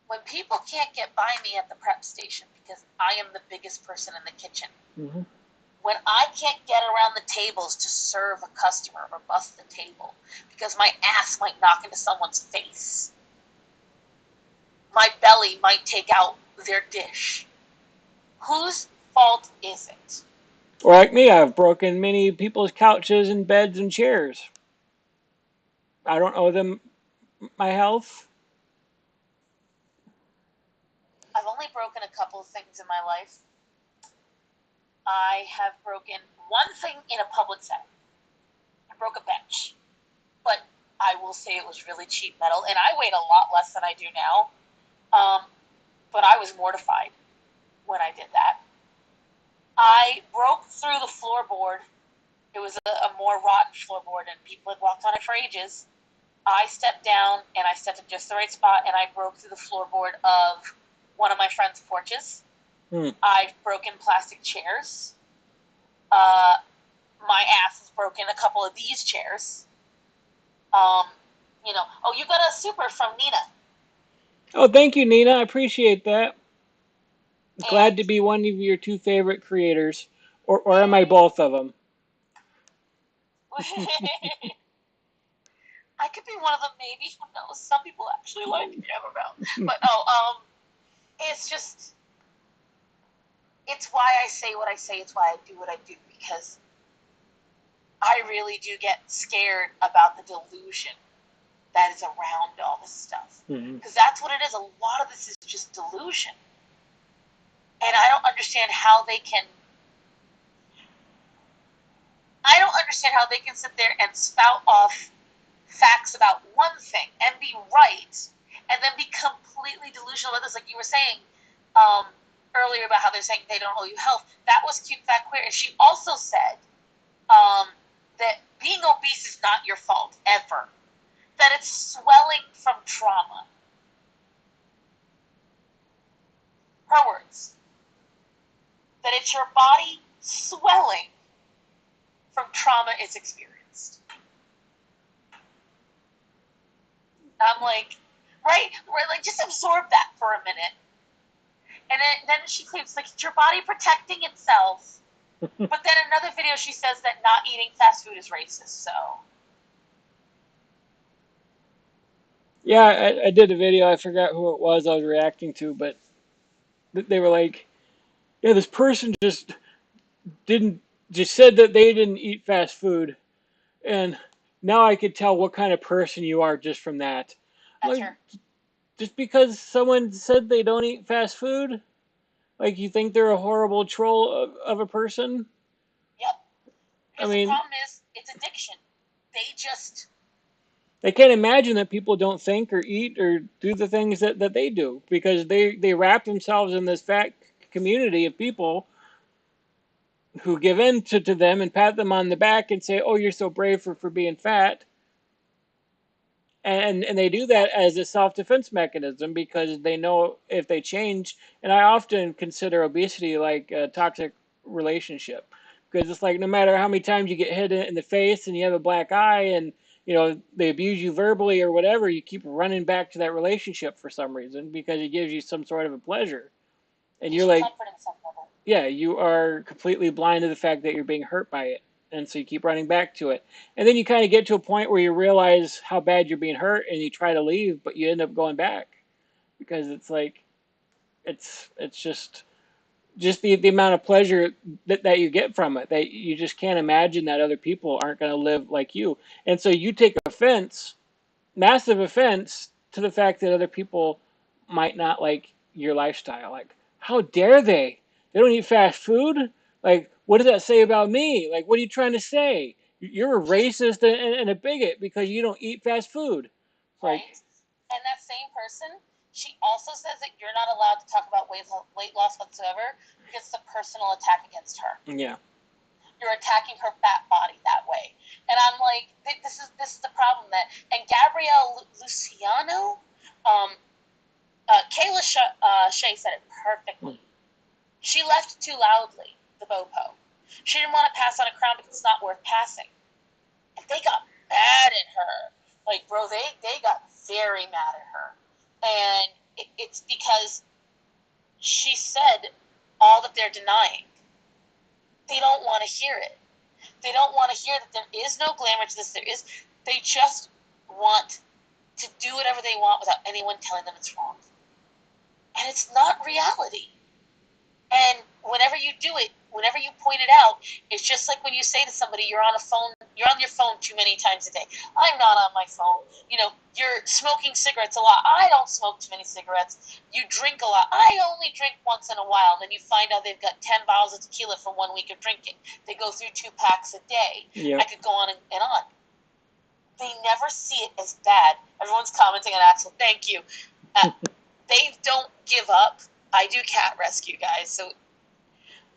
When people can't get by me at the prep station because I am the biggest person in the kitchen. Mm-hmm. When I can't get around the tables to serve a customer or bust the table because my ass might knock into someone's face, my belly might take out their dish, whose fault is it? Or like me, I've broken many people's couches and beds and chairs. I don't owe them my health. I've only broken a couple of things in my life. I have broken one thing in a public setting. I broke a bench. But I will say it was really cheap metal, and I weighed a lot less than I do now. But I was mortified when I did that. I broke through the floorboard. It was a more rotten floorboard, and people had walked on it for ages. I stepped down, and I stepped in just the right spot, and I broke through the floorboard of one of my friend's porches. I've broken plastic chairs. My ass has broken a couple of these chairs. Oh, you got a super from Nina. Oh, thank you, Nina. I appreciate that. Glad to be one of your two favorite creators. Or am I both of them? I could be one of them, maybe. Who knows? Some people actually like me. I don't know. But it's just, it's why I say what I say. It's why I do what I do, because I really do get scared about the delusion that is around all this stuff. Because that's what it is. A lot of this is just delusion. And I don't understand how they can sit there and spout off facts about one thing and be right, and then be completely delusional about this. Like you were saying earlier about how they're saying they don't owe you health. That was Cute Fat Queer. And she also said that being obese is not your fault, ever. That it's swelling from trauma. Her words. That it's your body swelling from trauma it's experienced. I'm like, right, like just absorb that for a minute. And then she claims like it's your body protecting itself. But then in another video she says that not eating fast food is racist. So yeah, I did a video. I forgot who it was I was reacting to, but they were like, yeah, this person didn't just said that they didn't eat fast food, and now I could tell what kind of person you are just from that. that's Like, her. just because someone said they don't eat fast food, like you think they're a horrible troll of a person? Yep. Because the problem is, it's addiction. They can't imagine that people don't think or eat or do the things that they do because they wrap themselves in this fat community of people who give in to them and pat them on the back and say, "Oh, you're so brave for being fat." And they do that as a self-defense mechanism because they know if they change. And I often consider obesity like a toxic relationship because it's like no matter how many times you get hit in the face and you have a black eye and they abuse you verbally or whatever, you keep running back to that relationship for some reason because it gives you some sort of a pleasure. And you're like, yeah, you are completely blind to the fact that you're being hurt by it. And so you keep running back to it. And then you kind of get to a point where you realize how bad you're being hurt and you try to leave, but you end up going back because it's like, it's just the amount of pleasure that you get from it, that you just can't imagine that other people aren't going to live like you. And so you take offense, massive offense, to the fact that other people might not like your lifestyle. Like, how dare they? They don't eat fast food. Like, what does that say about me? Like, what are you trying to say? You're a racist and a bigot because you don't eat fast food. Like, right? And that same person, she also says that you're not allowed to talk about weight loss whatsoever because it's a personal attack against her. yeah. You're attacking her fat body that way. And I'm like, this is the problem. That, and Gabrielle Luciano, Kayla Shea said it perfectly. She left too loudly, the Bopo. She didn't want to pass on a crown because it's not worth passing. And they got mad at her. Like, bro, they got very mad at her. And it's because she said all that they're denying. They don't want to hear it. They don't want to hear that there is no glamour to this. They just want to do whatever they want without anyone telling them it's wrong. And it's not reality. And whenever you do it, whenever you point it out, it's just like when you say to somebody, you're on your phone too many times a day. I'm not on my phone. You're smoking cigarettes a lot. I don't smoke too many cigarettes. You drink a lot. I only drink once in a while. And then you find out they've got 10 bottles of tequila for 1 week of drinking. They go through 2 packs a day. Yep. I could go on and on. They never see it as bad. Everyone's commenting on Axel. Thank you. They don't give up. I do cat rescue, guys, so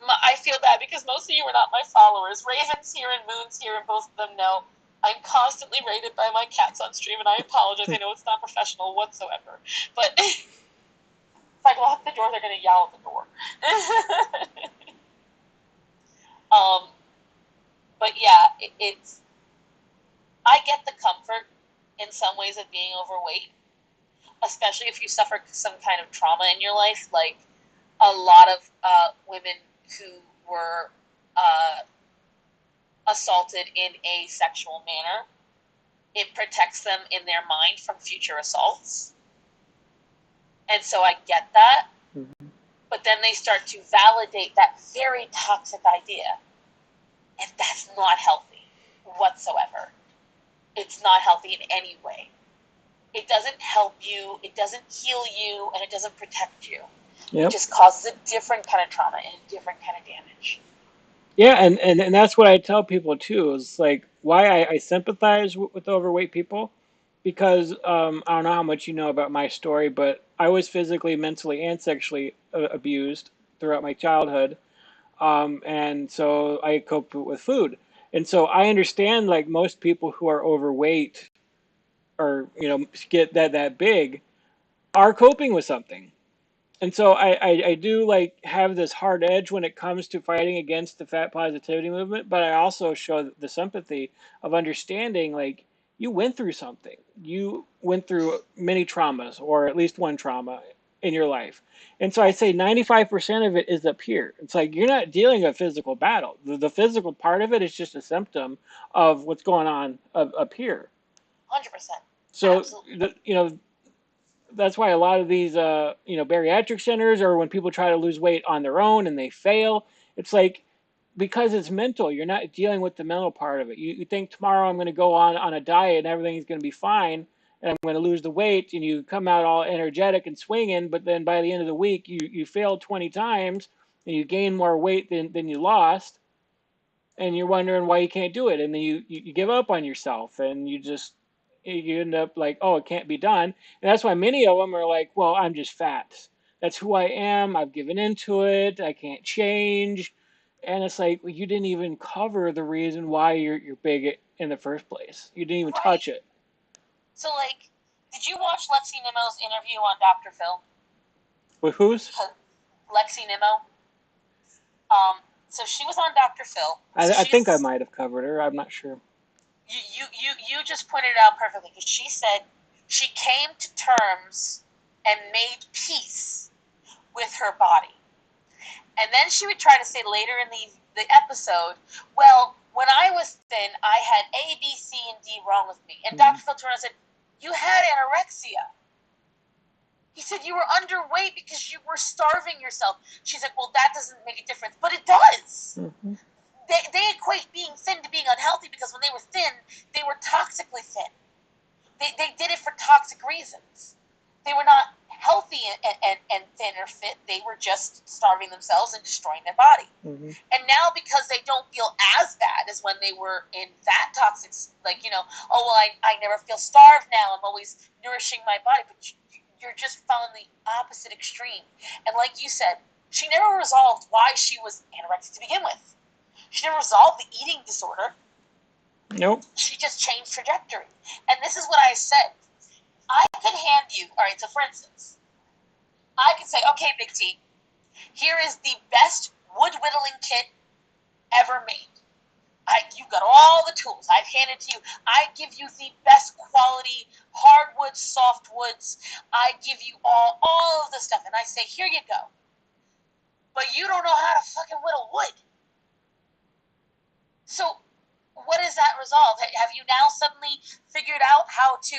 I feel bad because most of you are not my followers. Raven's here and Moon's here, and both of them know I'm constantly raided by my cats on stream, and I apologize. I know it's not professional whatsoever, but if I lock the door, they're going to yell at the door. But yeah, it's. I get the comfort in some ways of being overweight, especially if you suffer some kind of trauma in your life, like a lot of women who were assaulted in a sexual manner. It protects them in their mind from future assaults. And so I get that. Mm-hmm. But then they start to validate that very toxic idea. And that's not healthy whatsoever. It's not healthy in any way. It doesn't help you, it doesn't heal you, and it doesn't protect you. Yep. It just causes a different kind of trauma and a different kind of damage. Yeah, and that's what I tell people too, is like why I sympathize with overweight people, because I don't know how much you know about my story, but I was physically, mentally, and sexually abused throughout my childhood, and so I coped with food, and so I understand like most people who are overweight or get that big are coping with something. And so I do like have this hard edge when it comes to fighting against the fat positivity movement, but I also show the sympathy of understanding like you went through something. You went through many traumas, or at least one trauma in your life. And so I say 95% of it is up here. It's like you're not dealing a physical battle. The physical part of it is just a symptom of what's going on up here. 100%. So, that's why a lot of these, bariatric centers, or when people try to lose weight on their own and they fail, it's like, because it's mental, you're not dealing with the mental part of it. You think tomorrow I'm going to go on a diet and everything's going to be fine and I'm going to lose the weight, and you come out all energetic and swinging, but then by the end of the week, you failed 20 times and you gain more weight than you lost, and you're wondering why you can't do it. And then you give up on yourself, and you end up like, oh, it can't be done. And that's why many of them are like, well, I'm just fat. That's who I am. I've given into it. I can't change. And it's like, well, you didn't even cover the reason why you're big in the first place. You didn't even touch it. So, like, did you watch Lexi Nimmo's interview on Dr. Phil? With who's? Lexi Nimmo. So she was on Dr. Phil. I think I might have covered her. I'm not sure. You just pointed it out perfectly, because she said she came to terms and made peace with her body. And then she would try to say later in the episode, well, when I was thin, I had A, B, C, and D wrong with me. And Mm-hmm. Dr. Phil turned around and said, you had anorexia. He said, you were underweight because you were starving yourself. She's like, well, that doesn't make a difference. But it does. Mm-hmm. They equate being thin to being unhealthy because when they were thin, they were toxically thin. They did it for toxic reasons. They were not healthy and thin or fit. They were just starving themselves and destroying their body. Mm-hmm. And now because they don't feel as bad as when they were in that toxic, like, you know, oh, well, I never feel starved now. I'm always nourishing my body. But you're just following the opposite extreme. And like you said, she never resolved why she was anorexic to begin with. She never resolved the eating disorder. Nope. She just changed trajectory. And this is what I said. I could hand you, all right, so for instance, I could say, okay, Big T, here is the best wood whittling kit ever made. You've got all the tools. I've handed to you. I give you the best quality hardwoods, softwoods. I give you all of the stuff. And I say, here you go. But you don't know how to fucking whittle wood. So what does that resolve? Have you now suddenly figured out how to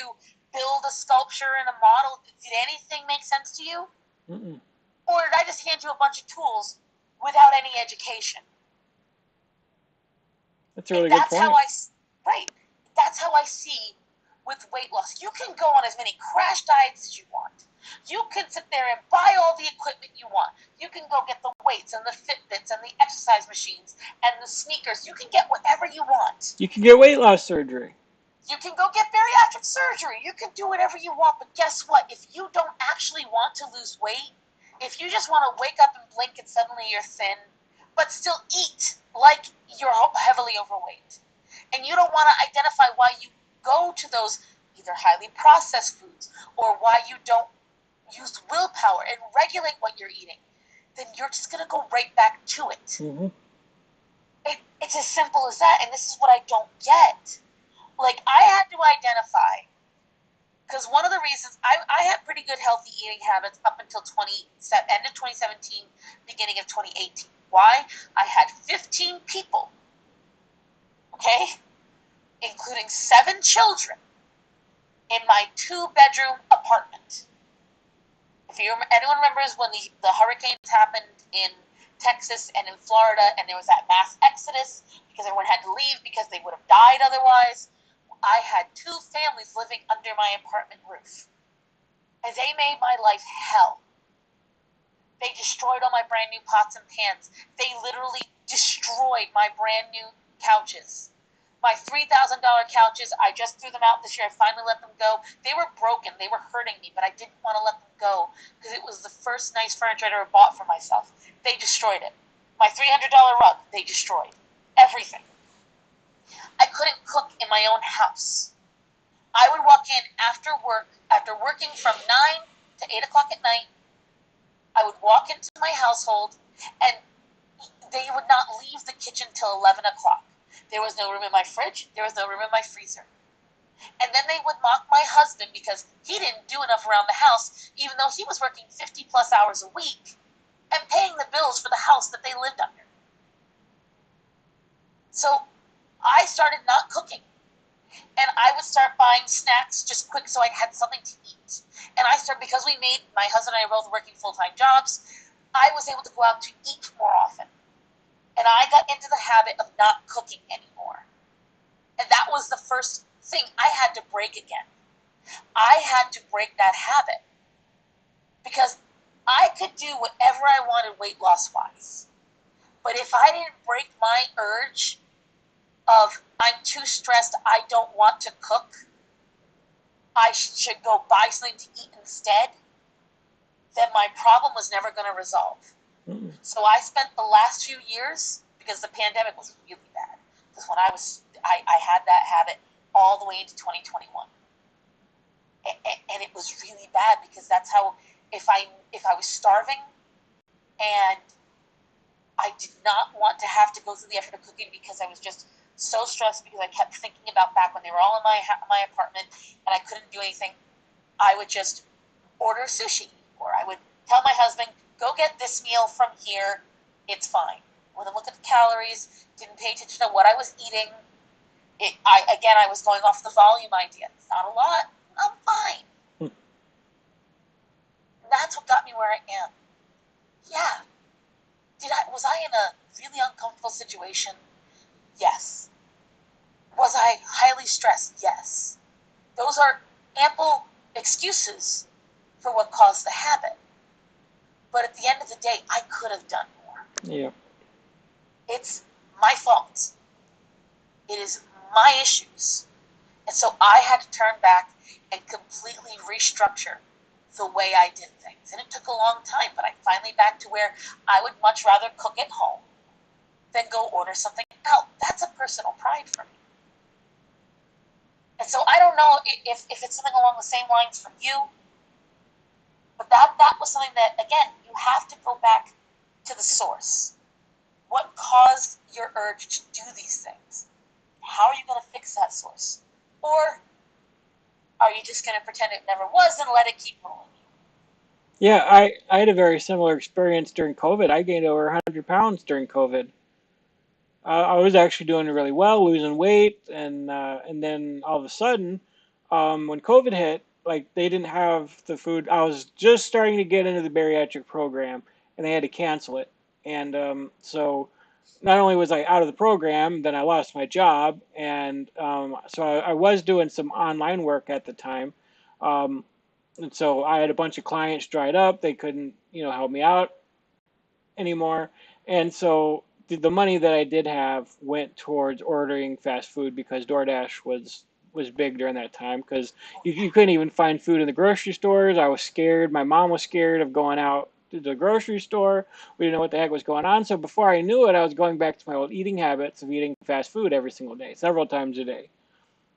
build a sculpture and a model? Did anything make sense to you? Mm-mm. Or did I just hand you a bunch of tools without any education? That's a really That's good point. right. That's how I see with weight loss. You can go on as many crash diets as you want. You can sit there and buy all the equipment you want. You can go get the weights and the Fitbits and the exercise machines and the sneakers. You can get whatever you want. You can get weight loss surgery. You can go get bariatric surgery. You can do whatever you want. But guess what? If you don't actually want to lose weight, if you just want to wake up and blink and suddenly you're thin, but still eat like you're heavily overweight, and you don't want to identify why you go to those either highly processed foods or why you don't use willpower and regulate what you're eating, then you're just going to go right back to it. Mm-hmm. It's as simple as that, and this is what I don't get. Like, I had to identify, because one of the reasons I had pretty good healthy eating habits up until end of 2017, beginning of 2018. Why? I had 15 people, okay, including 7 children, in my 2-bedroom apartment. If anyone remembers when the hurricanes happened in Texas and in Florida, and there was that mass exodus because everyone had to leave because they would have died otherwise, I had 2 families living under my apartment roof. And they made my life hell. They destroyed all my brand new pots and pans. They literally destroyed my brand new couches. My $3,000 couches, I just threw them out this year. I finally let them go. They were broken. They were hurting me, but I didn't want to let them go because it was the first nice furniture I'd ever bought for myself. They destroyed it. My $300 rug, they destroyed. Everything. I couldn't cook in my own house. I would walk in after work, after working from 9 to 8 o'clock at night. I would walk into my household, and they would not leave the kitchen till 11 o'clock. There was no room in my fridge. There was no room in my freezer. And then they would mock my husband because he didn't do enough around the house, even though he was working 50-plus hours a week and paying the bills for the house that they lived under. So I started not cooking. And I would start buying snacks just quick so I had something to eat. And because my husband and I were both working full-time jobs, I was able to go out to eat more often. And I got into the habit of not cooking anymore. And that was the first thing I had to break again. I had to break that habit. Because I could do whatever I wanted weight loss-wise. But if I didn't break my urge of I'm too stressed, I don't want to cook, I should go buy something to eat instead, then my problem was never going to resolve. Mm-mm. So I spent the last few years, because the pandemic was really bad, because when I had that habit all the way into 2021. And it was really bad because that's how, if I was starving and I did not want to have to go through the effort of cooking because I was just so stressed because I kept thinking about back when they were all in my apartment and I couldn't do anything, I would just order sushi, or I would tell my husband, go get this meal from here, it's fine, wouldn't look at the calories, didn't pay attention to what I was eating. I was going off the volume idea. It's not a lot. I'm fine. Hmm. That's what got me where I am. Yeah. Was I in a really uncomfortable situation? Yes. Was I highly stressed? Yes. Those are ample excuses for what caused the habit. But at the end of the day, I could have done more. Yeah. It's my fault. It is my issues. And so I had to turn back and completely restructure the way I did things. And it took a long time, but I'm finally back to where I would much rather cook at home than go order something out. That's a personal pride for me. And so I don't know if it's something along the same lines for you, but that was something that, again, you have to go back to the source. What caused your urge to do these things? How are you going to fix that source? Or are you just going to pretend it never was and let it keep rolling? Yeah, I had a very similar experience during COVID. I gained over 100 pounds during COVID. I was actually doing really well, losing weight, and then all of a sudden, when COVID hit, like they didn't have the food. I was just starting to get into the bariatric program, and they had to cancel it. And so not only was I out of the program, then I lost my job, and so I was doing some online work at the time. Um, and so I had a bunch of clients dried up. They couldn't, help me out anymore. And so the money that I did have went towards ordering fast food because DoorDash was big during that time because Oh, you yeah. couldn't even find food in the grocery stores. I was scared. My mom was scared of going out to the grocery store. We didn't know what the heck was going on. So before I knew it, I was going back to my old eating habits of eating fast food every single day, several times a day.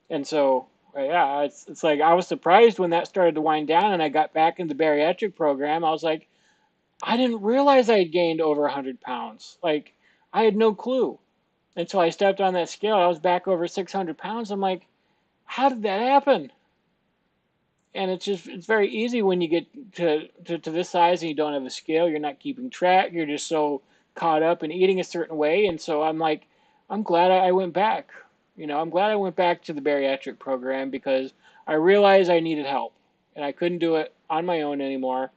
And so, yeah, it's like I was surprised when that started to wind down and I got back into the bariatric program. I was like, I didn't realize I had gained over 100 pounds. Like, I had no clue until I stepped on that scale. I was back over 600 pounds. I'm like, how did that happen? And it's very easy when you get to this size and you don't have a scale. You're not keeping track. You're just so caught up in eating a certain way. And so I'm like, I'm glad I went back. I'm glad I went back to the bariatric program because I realized I needed help and I couldn't do it on my own anymore.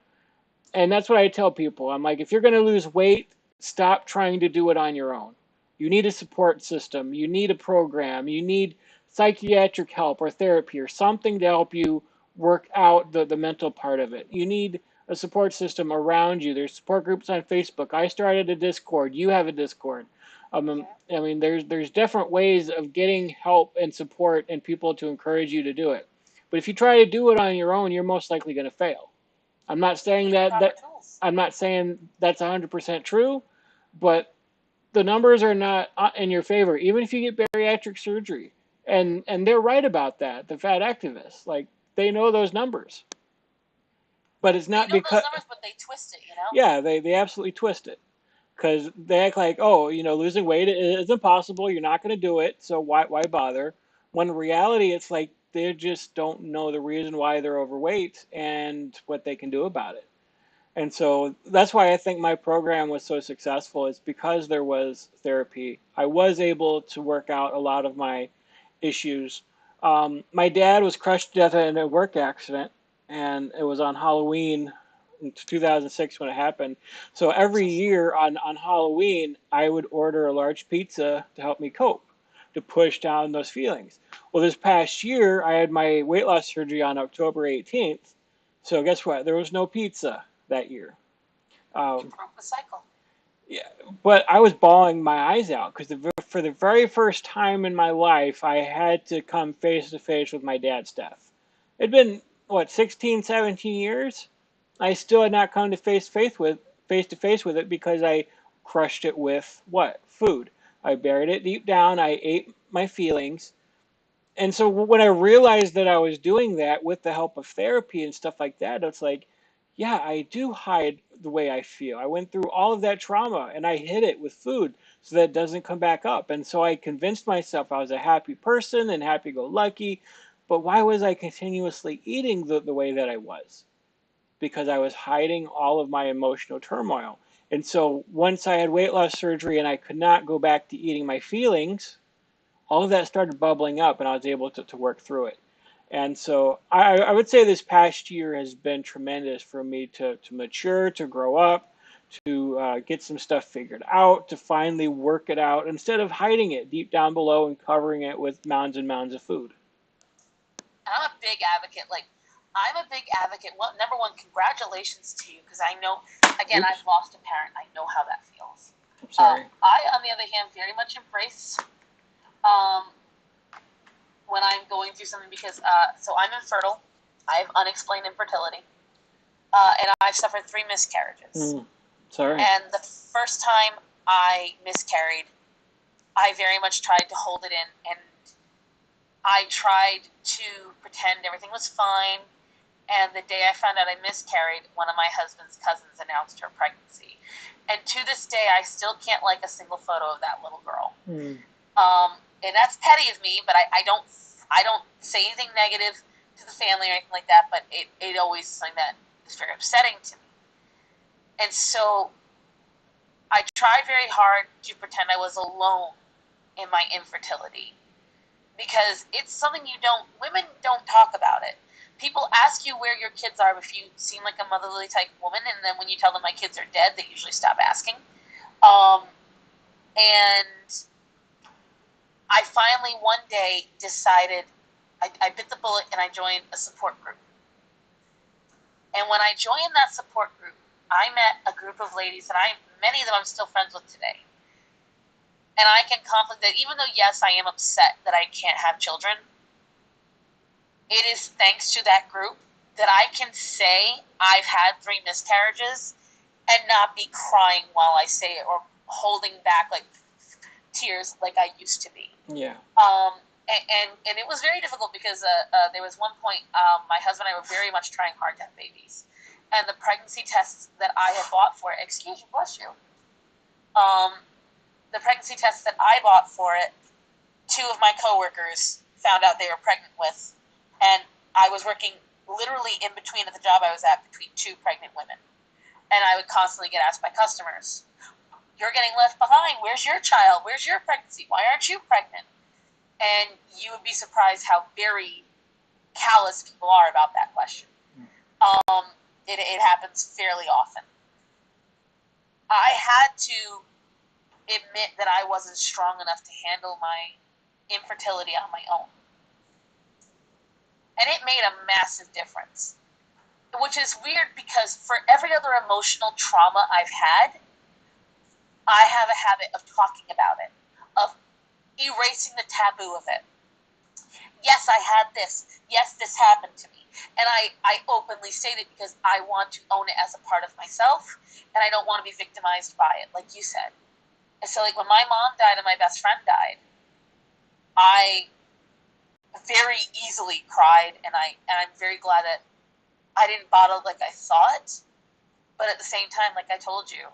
And that's what I tell people. I'm like, if you're going to lose weight, stop trying to do it on your own. You need a support system. You need a program. You need psychiatric help or therapy or something to help you work out the mental part of it. You need a support system around you. There's support groups on Facebook. I started a Discord. You have a Discord. Yeah. I mean, there's different ways of getting help and support and people to encourage you to do it. But if you try to do it on your own, you're most likely going to fail. I'm not You saying need the that proper that tools. I'm not saying that's 100% true, but the numbers are not in your favor. Even if you get bariatric surgery, and they're right about that. The fat activists, like they know those numbers, but it's They not know those because numbers, but they twist it. yeah, they absolutely twist it because they act like, oh, losing weight is impossible. You're not going to do it, so why bother? When in reality, it's like they just don't know the reason why they're overweight and what they can do about it. And so that's why I think my program was so successful. It's because there was therapy. I was able to work out a lot of my issues. My dad was crushed to death in a work accident, and it was on Halloween in 2006 when it happened. So I'm every so sorry. year on Halloween, I would order a large pizza to help me cope, to push down those feelings. Well, this past year, I had my weight loss surgery on October 18th. So guess what? There was no pizza that year. You Um, broke the cycle. yeah, but I was bawling my eyes out because for the very first time in my life, I had to come face to face with my dad's death. It'd been what 16, 17 years. I still had not come to face to face with it because I crushed it with what food. I buried it deep down. I ate my feelings, and so when I realized that I was doing that with the help of therapy and stuff like that, it's like, yeah, I do hide the way I feel. I went through all of that trauma and I hid it with food so that it doesn't come back up. And so I convinced myself I was a happy person and happy go lucky. But why was I continuously eating the way that I was? Because I was hiding all of my emotional turmoil. And so once I had weight loss surgery and I could not go back to eating my feelings, all of that started bubbling up and I was able to work through it. And so I would say this past year has been tremendous for me to mature, to grow up, to get some stuff figured out, to finally work it out instead of hiding it deep down below and covering it with mounds and mounds of food. I'm a big advocate. Well, number one, congratulations to you, because I know, again, Oops. I've lost a parent. I know how that feels. I'm sorry. I, on the other hand, very much embrace when I'm going through something because, so I'm infertile. I have unexplained infertility. And I've suffered 3 miscarriages. Sorry. And the first time I miscarried, I very much tried to hold it in, and I tried to pretend everything was fine. And the day I found out I miscarried, one of my husband's cousins announced her pregnancy. And to this day, I still can't like a single photo of that little girl. And that's petty of me, but I don't say anything negative to the family or anything like that, but it always is something that is very upsetting to me. And so I tried very hard to pretend I was alone in my infertility, because it's something women don't talk about it. People ask you where your kids are if you seem like a motherly type woman, and then when you tell them my kids are dead, they usually stop asking. And I finally one day decided, I bit the bullet and I joined a support group. And when I joined that support group, I met a group of ladies, and many of them I'm still friends with today. And I can confidently that even though, yes, I am upset that I can't have children, it is thanks to that group that I can say I've had 3 miscarriages and not be crying while I say it or holding back like tears like I used to be. Yeah. And it was very difficult because there was one point my husband and I were very much trying hard to have babies, and the pregnancy tests that I had bought for it, excuse you, bless you, the pregnancy tests that I bought for it, 2 of my coworkers found out they were pregnant with, and I was working literally in between at the job I was at between 2 pregnant women, and I would constantly get asked by customers, "You're getting left behind. Where's your child? Where's your pregnancy? Why aren't you pregnant?" And you would be surprised how very callous people are about that question. It happens fairly often. I had to admit that I wasn't strong enough to handle my infertility on my own. And it made a massive difference. Which is weird because for every other emotional trauma I've had, I have a habit of talking about it, of erasing the taboo of it. Yes, I had this. Yes, this happened to me. And I openly state it because I want to own it as a part of myself, and I don't want to be victimized by it, like you said. And so, like, when my mom died and my best friend died, I very easily cried, and I'm very glad that I didn't bottle like I thought. But at the same time, like I told you,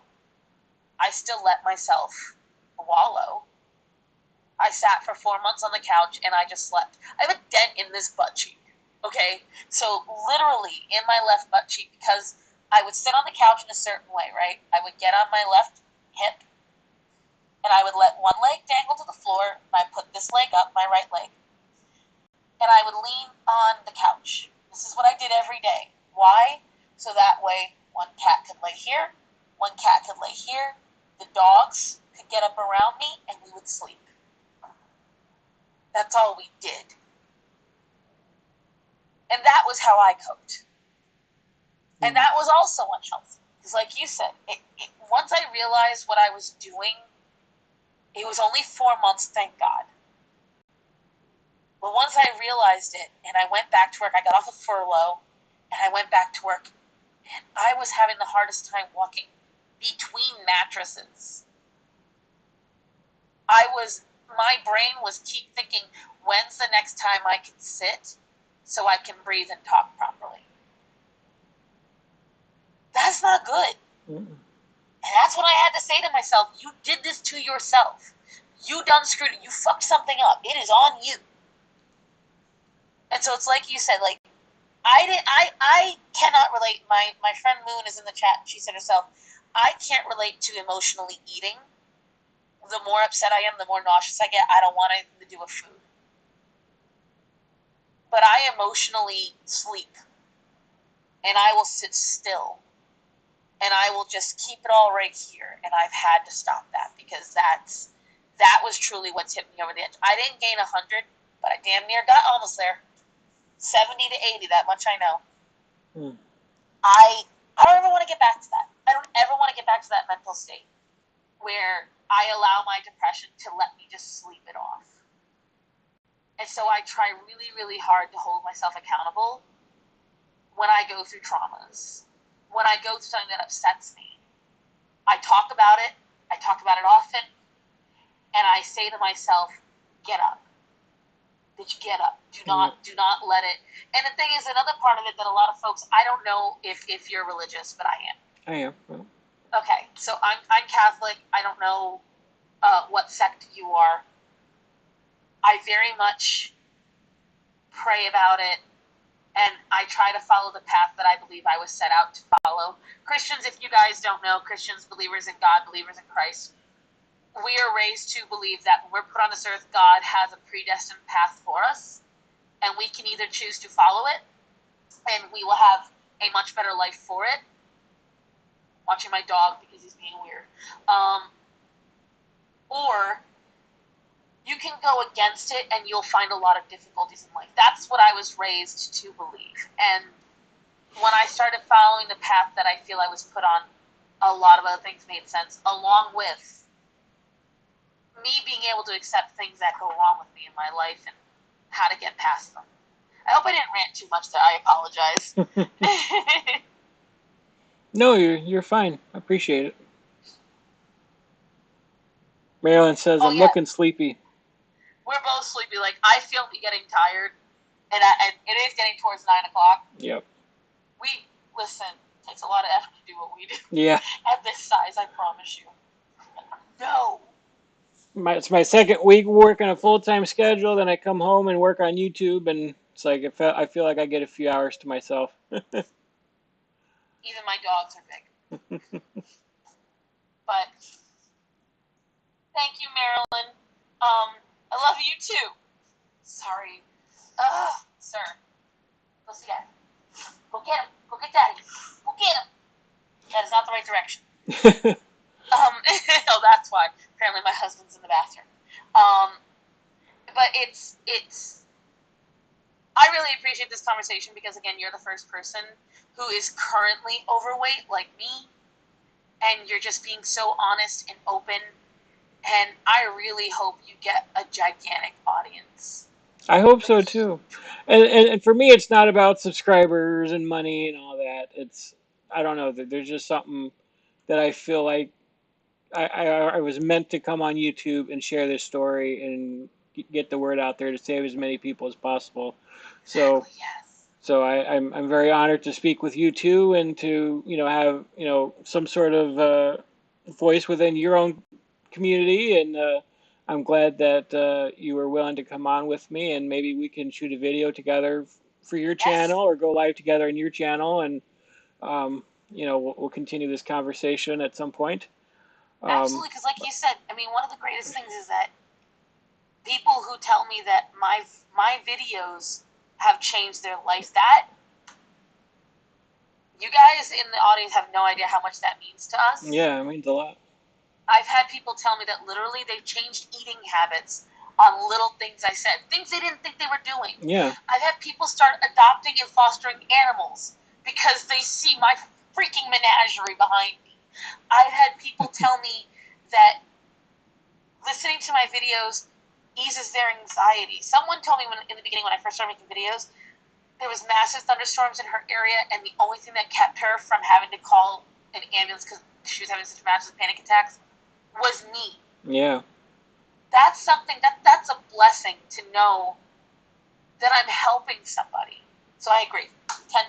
I still let myself wallow. I sat for 4 months on the couch and I just slept. I have a dent in this butt cheek. Okay? So literally in my left butt cheek, because I would sit on the couch in a certain way, right? I would get on my left hip and I would let one leg dangle to the floor and I put this leg up, my right leg. And I would lean on the couch. This is what I did every day. Why? So that way one cat could lay here, one cat could lay here, the dogs could get up around me, and we would sleep. That's all we did. And that was how I coped. And that was also unhealthy. Because like you said, once I realized what I was doing, it was only 4 months, thank God. But once I realized it, and I went back to work, I got off of furlough, and I went back to work, and I was having the hardest time walking between mattresses. My brain was keep thinking, when's the next time I can sit so I can breathe and talk properly? That's not good. And that's what I had to say to myself. You did this to yourself. You done screwed it. You fucked something up. It is on you. And so it's like you said, like, I cannot relate. My friend Moon is in the chat, and she said herself, I can't relate to emotionally eating. The more upset I am, the more nauseous I get. I don't want anything to do with food. But I emotionally sleep, and I will sit still, and I will just keep it all right here. And I've had to stop that because that was truly what tipped me over the edge. I didn't gain 100, but I damn near got almost there. 70 to 80, that much I know. I don't ever want to get back to that. I don't ever want to get back to that mental state where I allow my depression to let me just sleep it off. And so I try really, really hard to hold myself accountable when I go through traumas, when I go through something that upsets me. I talk about it often, and I say to myself, get up. Did you get up? Do not let it. And the thing is, another part of it that a lot of folks, I don't know if you're religious, but I am. I am. Well. Okay, so I'm Catholic. I don't know what sect you are. I very much pray about it, and I try to follow the path that I believe I was set out to follow. Christians, if you guys don't know, Christians, believers in God, believers in Christ, we are raised to believe that when we're put on this earth, God has a predestined path for us, and we can either choose to follow it, and we will have a much better life for it. Watching my dog because he's being weird. Or you can go against it and you'll find a lot of difficulties in life. That's what I was raised to believe. And when I started following the path that I feel I was put on, a lot of other things made sense, along with me being able to accept things that go wrong with me in my life and how to get past them. I hope I didn't rant too much there. I apologize. No, you're fine. I appreciate it. Marilyn says, I'm looking sleepy. We're both sleepy. Like, I feel me getting tired, and it is getting towards 9 o'clock. Yep. Listen, it takes a lot of effort to do what we do. Yeah. At this size, I promise you. No. It's my second week working a full-time schedule. Then I come home and work on YouTube, and it's like I feel like I get a few hours to myself. Even my dogs are big. But thank you, Marilyn. I love you too. Sorry. Sir. Go see Daddy. Go get him. Go get Daddy. Go get him. That is not the right direction. Oh, that's why. Apparently my husband's in the bathroom. But it's I really appreciate this conversation because, again, you're the first person who is currently overweight like me, and you're just being so honest and open, and I really hope you get a gigantic audience. I hope so too. And for me, it's not about subscribers and money and all that. I don't know, there's just something that I feel like I was meant to come on YouTube and share this story and get the word out there to save as many people as possible. So, exactly, yes. So I'm very honored to speak with you too, and to have some sort of voice within your own community, and I'm glad that you were willing to come on with me, and maybe we can shoot a video together for your channel or go live together in your channel, and we'll continue this conversation at some point. Absolutely, because like you said, I mean, one of the greatest things is that people who tell me that my videos have changed their life, that you guys in the audience have no idea how much that means to us. Yeah, it means a lot. I've had people tell me that literally they've changed eating habits on little things I said, things they didn't think they were doing. Yeah. I've had people start adopting and fostering animals because they see my freaking menagerie behind me. I've had people tell me that listening to my videos eases their anxiety. Someone told me in the beginning when I first started making videos, there was massive thunderstorms in her area, and the only thing that kept her from having to call an ambulance because she was having such massive panic attacks was me. Yeah. That's something that's a blessing to know that I'm helping somebody. So I agree, 10,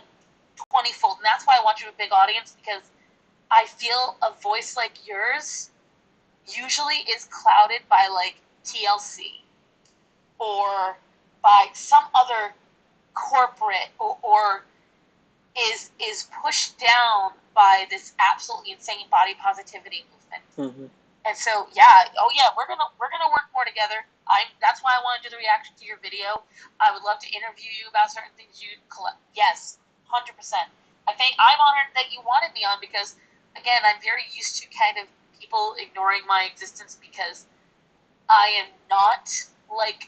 20-fold. And that's why I want you to have a big audience, because I feel a voice like yours usually is clouded by like TLC or by some other corporate or is pushed down by this absolutely insane body positivity movement. Mm-hmm. And so, yeah, oh yeah, we're gonna work more together. That's why I want to do the reaction to your video. I would love to interview you about certain things you collect. Yes, 100%. I think I'm honored that you wanted me on because, again, I'm very used to kind of people ignoring my existence because I am not like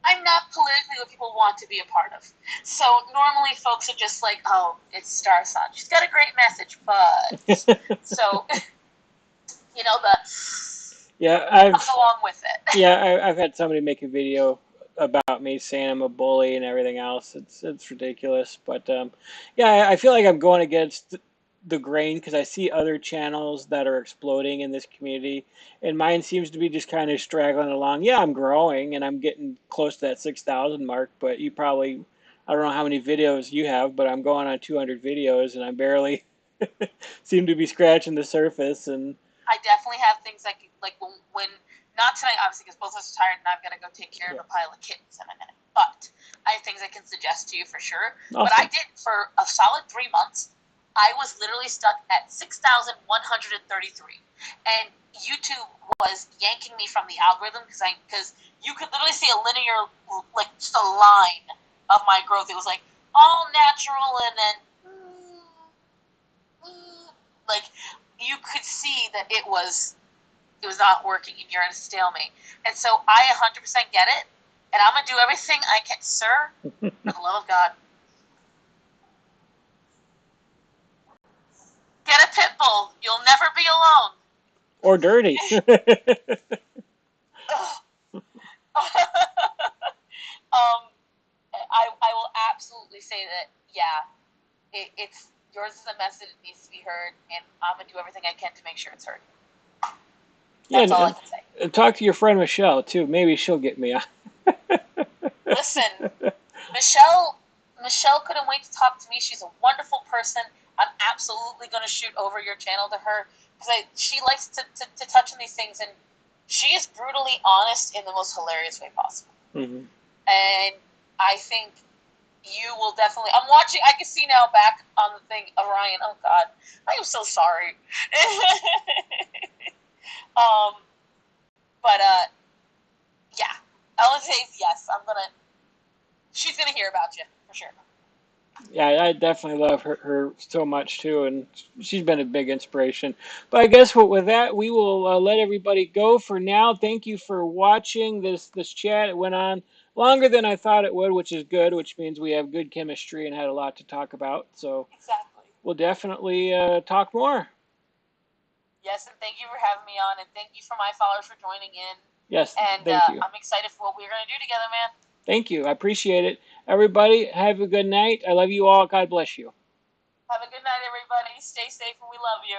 I'm not politically what people want to be a part of. So normally folks are just like, oh, it's Starsan. She's got a great message, but so the Yeah, comes along with it. I've had somebody make a video about me saying I'm a bully and everything else. It's ridiculous, but yeah, I feel like I'm going against the grain because I see other channels that are exploding in this community, and mine seems to be just kind of straggling along. Yeah, I'm growing and I'm getting close to that 6,000 mark, but you probably, I don't know how many videos you have, but I'm going on 200 videos and I'm barely seem to be scratching the surface. And I definitely have things like when not tonight obviously because both of us are tired and I've got to go take care of a pile of kittens in a minute. But I have things I can suggest to you for sure. awesome. But I did for a solid 3 months. I was literally stuck at 6,133, and YouTube was yanking me from the algorithm because you could literally see a linear like just a line of my growth. It was like all natural and then like you could see that it was not working and you're in a stalemate. And so I 100% get it, and I'm gonna do everything I can, sir, for the love of God. Get a pit bull. You'll never be alone. Or dirty. I will absolutely say that, yeah, it's yours is a message that needs to be heard, and I'm gonna do everything I can to make sure it's heard. Yeah, That's all I can say. and talk to your friend Michelle too. Maybe she'll get me on. Listen, Michelle couldn't wait to talk to me. She's a wonderful person. I'm absolutely going to shoot over your channel to her because she likes to touch on these things, and she is brutally honest in the most hilarious way possible. Mm-hmm. And I think you will definitely. I'm watching. I can see now back on the thing, Orion. Oh God, I am so sorry. um, but yeah, I would say yes. She's gonna hear about you for sure. Yeah, I definitely love her so much too, and she's been a big inspiration. But I guess with that, we will let everybody go for now. Thank you for watching this chat. It went on longer than I thought it would, which is good, which means we have good chemistry and had a lot to talk about. So Exactly. we'll definitely talk more. Yes, and thank you for having me on, and thank you for my followers for joining in. Yes, And thank you. I'm excited for what we're going to do together, man. Thank you. I appreciate it. Everybody, have a good night. I love you all. God bless you. Have a good night, everybody. Stay safe, and we love you.